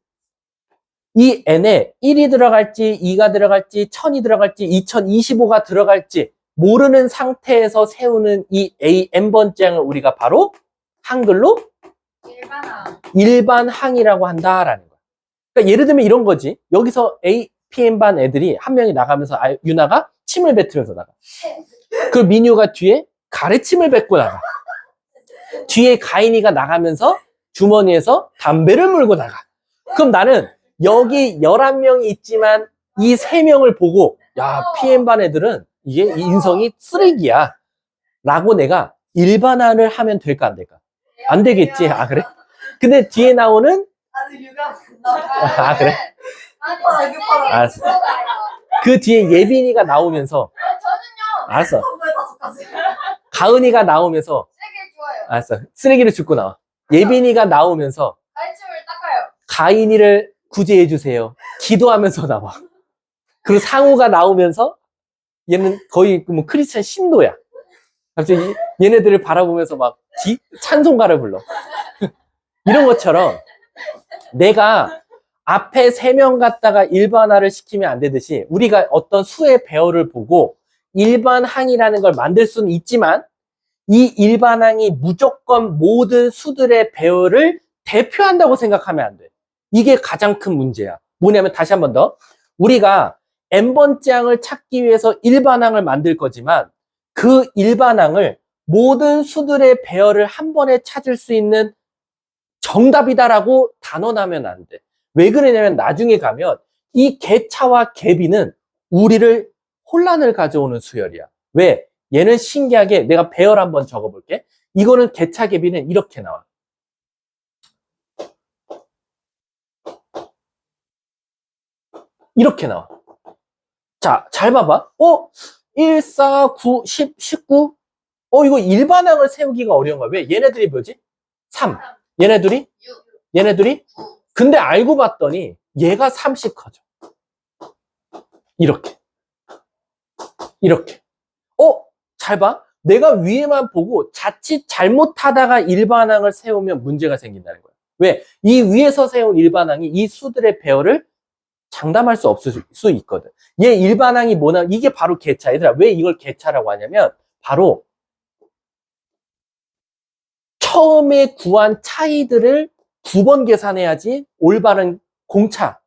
이 n에 1이 들어갈지 2가 들어갈지 1000이 들어갈지 2025가 들어갈지 모르는 상태에서 세우는 이 n번째 항을 우리가 바로 한글로 일반항이라고 한다라는 거야. 그러니까 예를 들면 이런 거지. 여기서 APM반 애들이 한 명이 나가면서 유나가 침을 뱉으면서 나가. 그 민유가 뒤에 가래침을 뱉고 나가. 뒤에 가인이가 나가면서 주머니에서 담배를 물고 나가. 그럼 나는 여기 11명이 있지만 이 3명을 보고 야, PM반 애들은 이게 인성이 쓰레기야 라고 내가 일반화를 하면 될까 안 될까? 안 되겠지. 아, 그래? 근데 뒤에 나오는 아, 그래? 알았어. 그 뒤에 예빈이가 나오면서 알았어. 가은이가 나오면서 알았어. 쓰레기를 줍고 나와. 예빈이가 나오면서 가인이를 구제해 주세요. 기도하면서 나와. 그리고 상우가 나오면서 얘는 거의 뭐 크리스찬 신도야. 갑자기 얘네들을 바라보면서 막 찬송가를 불러. 이런 것처럼 내가 앞에 3명 갖다가 일반화를 시키면 안 되듯이 우리가 어떤 수의 배열을 보고 일반항이라는 걸 만들 수는 있지만 이 일반항이 무조건 모든 수들의 배열을 대표한다고 생각하면 안 돼. 이게 가장 큰 문제야. 뭐냐면 다시 한 번 더. 우리가 n번째 항을 찾기 위해서 일반항을 만들 거지만 그 일반항을 모든 수들의 배열을 한 번에 찾을 수 있는 정답이다라고 단언하면 안 돼. 왜 그러냐면 나중에 가면 이 개차와 개비는 우리를 혼란을 가져오는 수열이야. 왜? 얘는 신기하게 내가 배열 한번 적어볼게. 이거는 개차 개비는 이렇게 나와. 이렇게 나와. 자, 잘 봐봐. 1, 4, 9, 10, 19. 이거 일반항을 세우기가 어려운 거야. 왜? 얘네들이 뭐지? 3. 얘네들이? 6, 얘네들이? 9. 근데 알고 봤더니 얘가 3씩 커져. 이렇게. 이렇게. 잘 봐. 내가 위에만 보고 자칫 잘못하다가 일반항을 세우면 문제가 생긴다는 거야. 왜? 이 위에서 세운 일반항이 이 수들의 배열을 장담할 수 없을 수 있거든. 얘 일반항이 뭐냐? 이게 바로 개차. 얘들아, 왜 이걸 개차라고 하냐면 바로 처음에 구한 차이들을 2번 계산해야지 올바른 공차,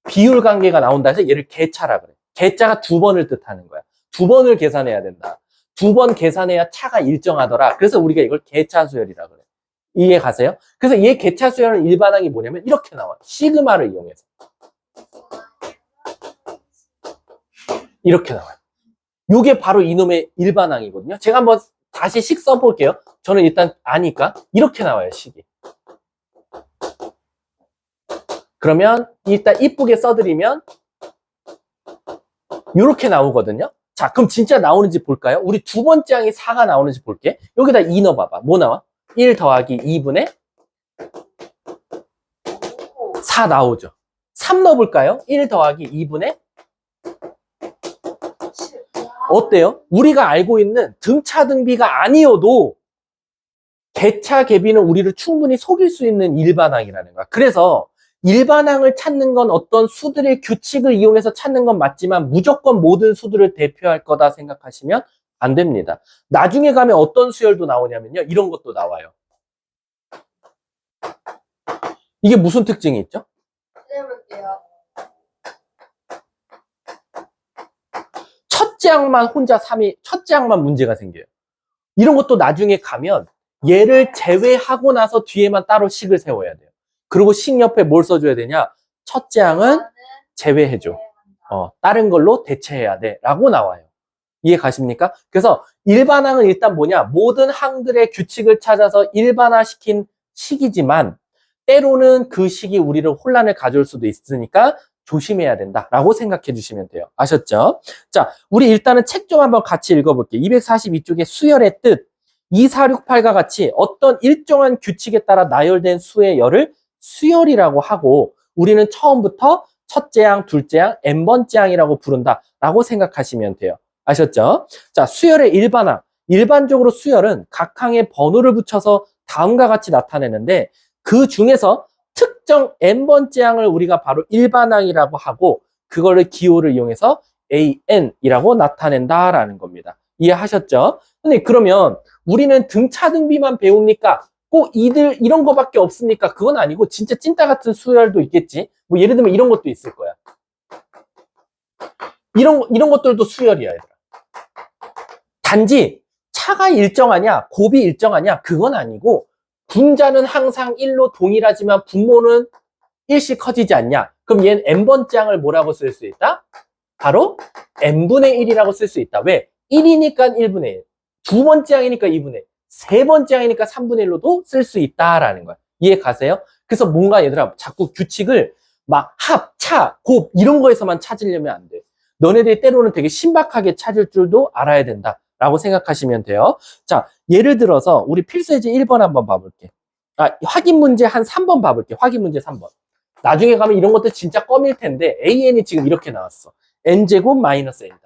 비율 관계가 나온다 해서 얘를 개차라 그래. 개차가 2번을 뜻하는 거야. 2번을 계산해야 된다. 2번 계산해야 차가 일정하더라. 그래서 우리가 이걸 개차 수열이라 그래. 이해 가세요? 그래서 얘 개차 수열은 일반항이 뭐냐면 이렇게 나와. 시그마를 이용해서. 이렇게 나와요. 이게 바로 이놈의 일반항이거든요. 제가 한번 다시 식 써볼게요. 저는 일단 아니까 이렇게 나와요, 식이. 그러면 일단 이쁘게 써드리면 이렇게 나오거든요. 자, 그럼 진짜 나오는지 볼까요? 우리 두 번째 항이 4가 나오는지 볼게. 여기다 2 넣어봐봐. 뭐 나와? 1 더하기 2분의 4 나오죠. 3 넣어볼까요? 1 더하기 2분의 어때요? 우리가 알고 있는 등차 등비가 아니어도 개차 개비는 우리를 충분히 속일 수 있는 일반항이라는 거야. 그래서 일반항을 찾는 건 어떤 수들의 규칙을 이용해서 찾는 건 맞지만 무조건 모든 수들을 대표할 거다 생각하시면 안 됩니다. 나중에 가면 어떤 수열도 나오냐면요. 이런 것도 나와요. 이게 무슨 특징이 있죠? 해볼게요. 첫째 항만 혼자 3이, 첫째 항만 문제가 생겨요. 이런 것도 나중에 가면 얘를 제외하고 나서 뒤에만 따로 식을 세워야 돼요. 그리고 식 옆에 뭘 써줘야 되냐? 첫째 항은 제외해줘. 다른 걸로 대체해야 돼. 라고 나와요. 이해 가십니까? 그래서 일반항은 일단 뭐냐? 모든 항들의 규칙을 찾아서 일반화시킨 식이지만 때로는 그 식이 우리를 혼란을 가져올 수도 있으니까 조심해야 된다라고 생각해 주시면 돼요. 아셨죠? 자, 우리 일단은 책 좀 한번 같이 읽어볼게요. 242쪽에 수열의 뜻. 2, 4, 6, 8과 같이 어떤 일정한 규칙에 따라 나열된 수의 열을 수열이라고 하고 우리는 처음부터 첫째 항, 둘째 항, n번째 항이라고 부른다라고 생각하시면 돼요. 아셨죠? 자, 수열의 일반항. 일반적으로 수열은 각 항에 번호를 붙여서 다음과 같이 나타내는데 그 중에서 특정 n번째 항을 우리가 바로 일반항이라고 하고 그거를 기호를 이용해서 an이라고 나타낸다라는 겁니다. 이해하셨죠? 근데 그러면 우리는 등차 등비만 배웁니까? 꼭 이런 거밖에 없습니까? 그건 아니고 진짜 찐따 같은 수열도 있겠지. 뭐 예를 들면 이런 것도 있을 거야. 이런 것들도 수열이야, 얘들아. 단지 차가 일정하냐, 곱이 일정하냐, 그건 아니고 분자는 항상 1로 동일하지만 분모는 1씩 커지지 않냐. 그럼 얘는 n번째 항을 뭐라고 쓸 수 있다? 바로 n분의 1이라고 쓸 수 있다. 왜? 1이니까 1분의 1. 두 번째 항이니까 2분의 1. 세 번째 항이니까 3분의 1로도 쓸 수 있다라는 거야. 이해 가세요? 그래서 뭔가 얘들아 자꾸 규칙을 막 합, 차, 곱 이런 거에서만 찾으려면 안 돼. 너네들이 때로는 되게 신박하게 찾을 줄도 알아야 된다라고 생각하시면 돼요. 자, 예를 들어서 우리 필수예제 1번 한번 봐볼게. 확인 문제 한 3번 봐볼게. 확인 문제 3번. 나중에 가면 이런 것도 진짜 껌일 텐데 AN이 지금 이렇게 나왔어. n제곱 마이너스 n이다.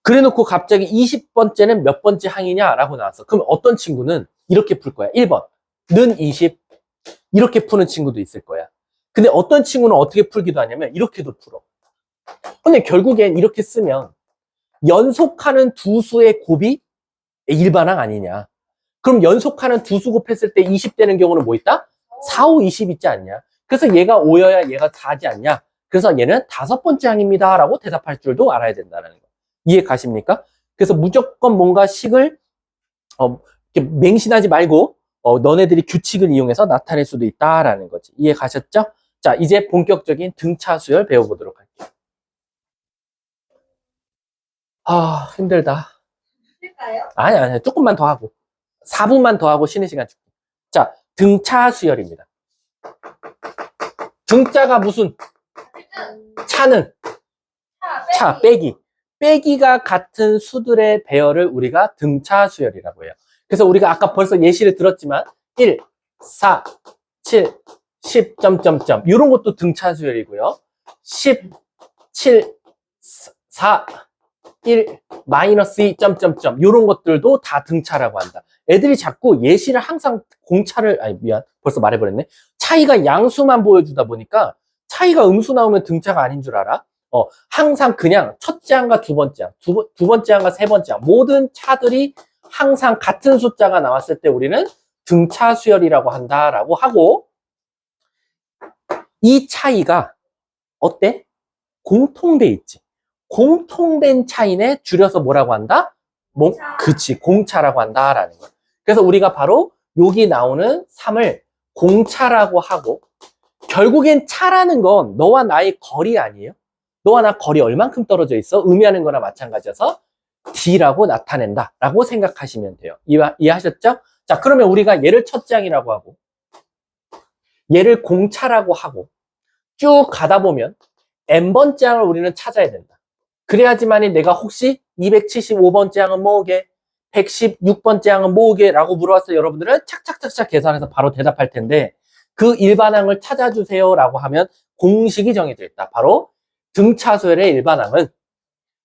그래놓고 갑자기 20번째는 몇 번째 항이냐라고 나왔어. 그럼 어떤 친구는 이렇게 풀 거야. 1번. 는 20. 이렇게 푸는 친구도 있을 거야. 근데 어떤 친구는 어떻게 풀기도 하냐면 이렇게도 풀어. 근데 결국엔 이렇게 쓰면 연속하는 두 수의 곱이 일반항 아니냐. 그럼 연속하는 두 수 곱했을 때 20 되는 경우는 뭐 있다? 4, 5, 20 있지 않냐. 그래서 얘가 5여야 얘가 4지 않냐. 그래서 얘는 5번째 항입니다 라고 대답할 줄도 알아야 된다는 거. 이해 가십니까? 그래서 무조건 뭔가 식을 이렇게 맹신하지 말고 너네들이 규칙을 이용해서 나타낼 수도 있다라는 거지. 이해 가셨죠? 자, 이제 본격적인 등차 수열 배워보도록 할게요. 아, 힘들다. 할까요? 아니, 조금만 더 하고. 4분만 더 하고 쉬는 시간 줄게. 자, 등차 수열입니다. 등자가 무슨? 차는? 차, 빼기. 빼기가 같은 수들의 배열을 우리가 등차 수열이라고 해요. 그래서 우리가 아까 벌써 예시를 들었지만 1, 4, 7, 10, 점점점 이런 것도 등차 수열이고요. 10, 7, 4, 1, 마이너스 2, 점점점 이런 것들도 다 등차라고 한다. 애들이 자꾸 예시를 항상 공차를, 아니 미안 벌써 말해버렸네. 차이가 양수만 보여주다 보니까 차이가 음수 나오면 등차가 아닌 줄 알아. 항상 그냥 첫째 항과 두 번째 항, 두 번째 항과 세 번째 항 모든 차들이 항상 같은 숫자가 나왔을 때 우리는 등차 수열이라고 한다라고 하고, 이 차이가 어때? 공통돼 있지. 공통된 차이네 줄여서 뭐라고 한다? 그치, 공차라고 한다라는 거야. 그래서 우리가 바로 여기 나오는 3을 공차라고 하고, 결국엔 차라는 건 너와 나의 거리 아니에요? 너와 나 거리 얼만큼 떨어져 있어? 의미하는 거나 마찬가지여서 D라고 나타낸다 라고 생각하시면 돼요. 이해하셨죠? 자, 그러면 우리가 얘를 첫째 항이라고 하고 얘를 공차라고 하고 쭉 가다 보면 n번째 항을 우리는 찾아야 된다. 그래야지만이 내가 혹시 275번째 항은 뭐게? 116번째 항은 뭐게? 라고 물어봤을 때 여러분들은 착착착착 계산해서 바로 대답할 텐데, 그 일반항을 찾아주세요 라고 하면 공식이 정해져 있다. 바로 등차수열의 일반항은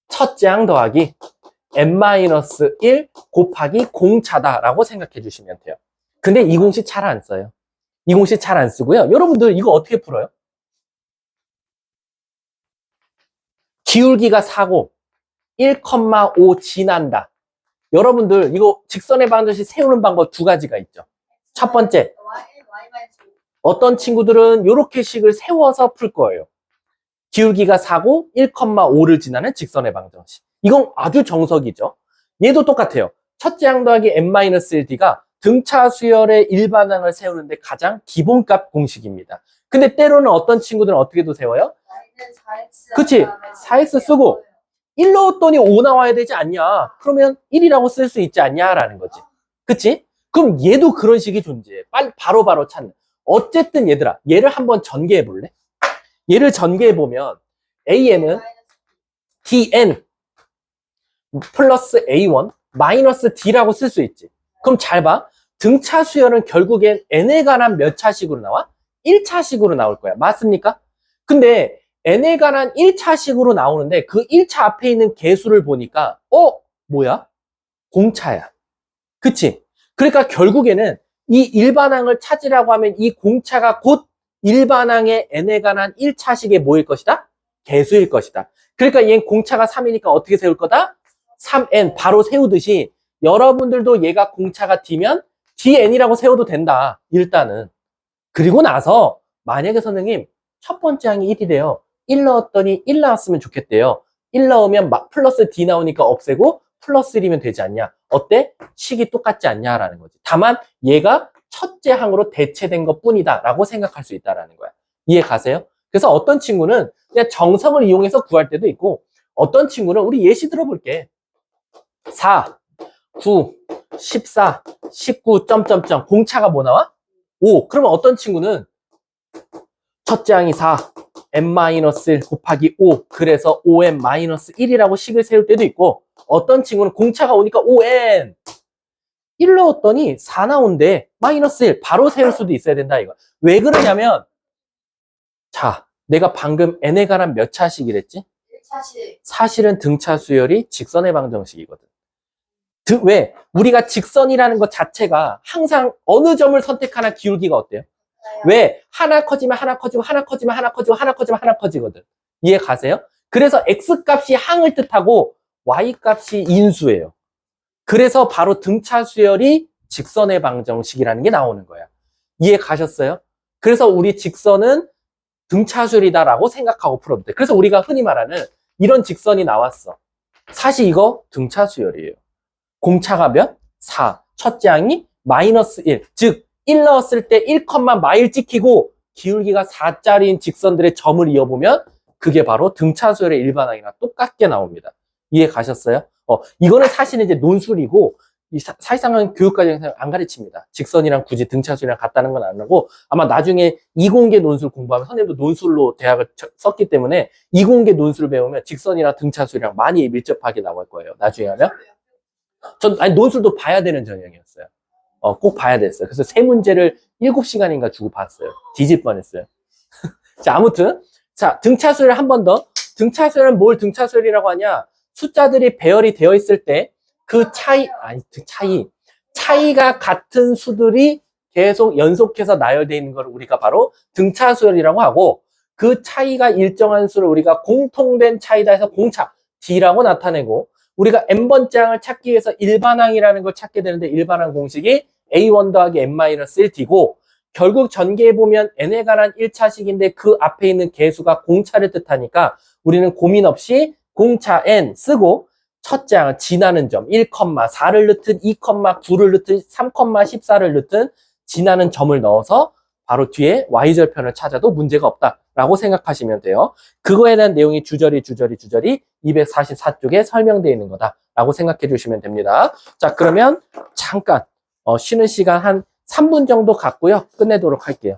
첫째 항 더하기 n-1 곱하기 공차다 라고 생각해 주시면 돼요. 근데 이 공식 잘 안 써요. 이 공식 잘 안 쓰고요. 여러분들 이거 어떻게 풀어요? 기울기가 4고 1,5 지난다. 여러분들 이거 직선의 방정식 세우는 방법 두 가지가 있죠. 첫 번째, 어떤 친구들은 이렇게 식을 세워서 풀 거예요. 기울기가 4고 1,5를 지나는 직선의 방정식. 이건 아주 정석이죠. 얘도 똑같아요. 첫째 항 더하기 n-1d가 등차 수열의 일반항을 세우는데 가장 기본값 공식입니다. 근데 때로는 어떤 친구들은 어떻게도 세워요? 그치? 4x 쓰고 1 넣었더니 5 나와야 되지 않냐? 그러면 1이라고 쓸 수 있지 않냐라는 거지. 그치? 그럼 얘도 그런 식이 존재해. 바로바로 찾는. 어쨌든 얘들아, 얘를 한번 전개해 볼래? 얘를 전개해 보면 AN은 DN 플러스 A1 마이너스 D라고 쓸 수 있지. 그럼 잘 봐. 등차 수열은 결국엔 n에 관한 몇 차식으로 나와? 1차식으로 나올 거야. 맞습니까? 근데 n에 관한 1차식으로 나오는데 그 1차 앞에 있는 개수를 보니까 뭐야? 공차야. 그치? 그러니까 결국에는 이 일반항을 찾으라고 하면 이 공차가 곧 일반항의 n에 관한 1차식의 뭐일 것이다? 개수일 것이다. 그러니까 얘는 공차가 3이니까 어떻게 세울 거다? 3n 바로 세우듯이 여러분들도 얘가 공차가 D면 DN이라고 세워도 된다. 일단은. 그리고 나서 만약에 선생님 첫 번째 항이 1이래요. 1 넣었더니 1 나왔으면 좋겠대요. 1 넣으면 플러스 D 나오니까 없애고 플러스 1이면 되지 않냐. 어때? 식이 똑같지 않냐라는 거지. 다만 얘가 첫째 항으로 대체된 것 뿐이다 라고 생각할 수 있다라는 거야. 이해 가세요? 그래서 어떤 친구는 그냥 정석을 이용해서 구할 때도 있고, 어떤 친구는 우리 예시 들어볼게. 4, 9, 14, 19, 점점점 공차가 뭐 나와? 5. 그러면 어떤 친구는 첫째 항이 4, n-1 곱하기 5, 그래서 5n-1이라고 식을 세울 때도 있고, 어떤 친구는 공차가 오니까 5n 1 넣었더니 4 나온대. 마이너스 1 바로 세울 수도 있어야 된다 이거. 왜 그러냐면, 자, 내가 방금 n에 관한 몇 차식이랬지? 1차식. 사실은 등차 수열이 직선의 방정식이거든. 왜? 우리가 직선이라는 것 자체가 항상 어느 점을 선택하나 기울기가 어때요? 왜? 하나 커지면 하나 커지고 하나 커지면 하나 커지고 하나 커지면 하나 커지거든. 이해 가세요? 그래서 x값이 항을 뜻하고 y값이 인수예요. 그래서 바로 등차 수열이 직선의 방정식이라는 게 나오는 거야. 이해 가셨어요? 그래서 우리 직선은 등차 수열이다라고 생각하고 풀어도 돼. 그래서 우리가 흔히 말하는 이런 직선이 나왔어. 사실 이거 등차 수열이에요. 공차가 몇? 4. 첫째 항이 마이너스 1. 즉, 1 넣었을 때 1, 마일 찍히고 기울기가 4짜리인 직선들의 점을 이어보면 그게 바로 등차 수열의 일반항이랑 똑같게 나옵니다. 이해 가셨어요? 이거는 사실은 이제 논술이고, 사실상은 교육과정에서 안 가르칩니다. 직선이랑 굳이 등차 수열이랑 같다는 건 안 하고, 아마 나중에 이공계 논술 공부하면 선생님도 논술로 대학을 썼기 때문에 이공계 논술 배우면 직선이랑 등차 수열이랑 많이 밀접하게 나올 거예요. 나중에 하면. 아니, 논술도 봐야 되는 전형이었어요. 꼭 봐야 됐어요. 그래서 세 문제를 7시간인가 주고 봤어요. 뒤질 뻔했어요. 자, 아무튼. 자, 등차 수열 한 번 더. 등차 수열은 뭘 등차 수열이라고 하냐? 숫자들이 배열이 되어 있을 때 그 차이가 같은 수들이 계속 연속해서 나열되어 있는 걸 우리가 바로 등차 수열이라고 하고, 그 차이가 일정한 수를 우리가 공통된 차이다 해서 공차, D라고 나타내고, 우리가 n번째 항을 찾기 위해서 일반항이라는 걸 찾게 되는데 일반항 공식이 A1 더하기 n-1D고, 결국 전개해보면 n에 관한 1차식인데 그 앞에 있는 개수가 공차를 뜻하니까 우리는 고민 없이 공차 n 쓰고, 첫째 항은 지나는 점 1,4를 넣든 2,9를 넣든 3,14를 넣든 지나는 점을 넣어서 바로 뒤에 y절편을 찾아도 문제가 없다라고 생각하시면 돼요. 그거에 대한 내용이 주저리 244쪽에 설명되어 있는 거다라고 생각해 주시면 됩니다. 자, 그러면 잠깐 쉬는 시간 한 3분 정도 갖고요. 끝내도록 할게요.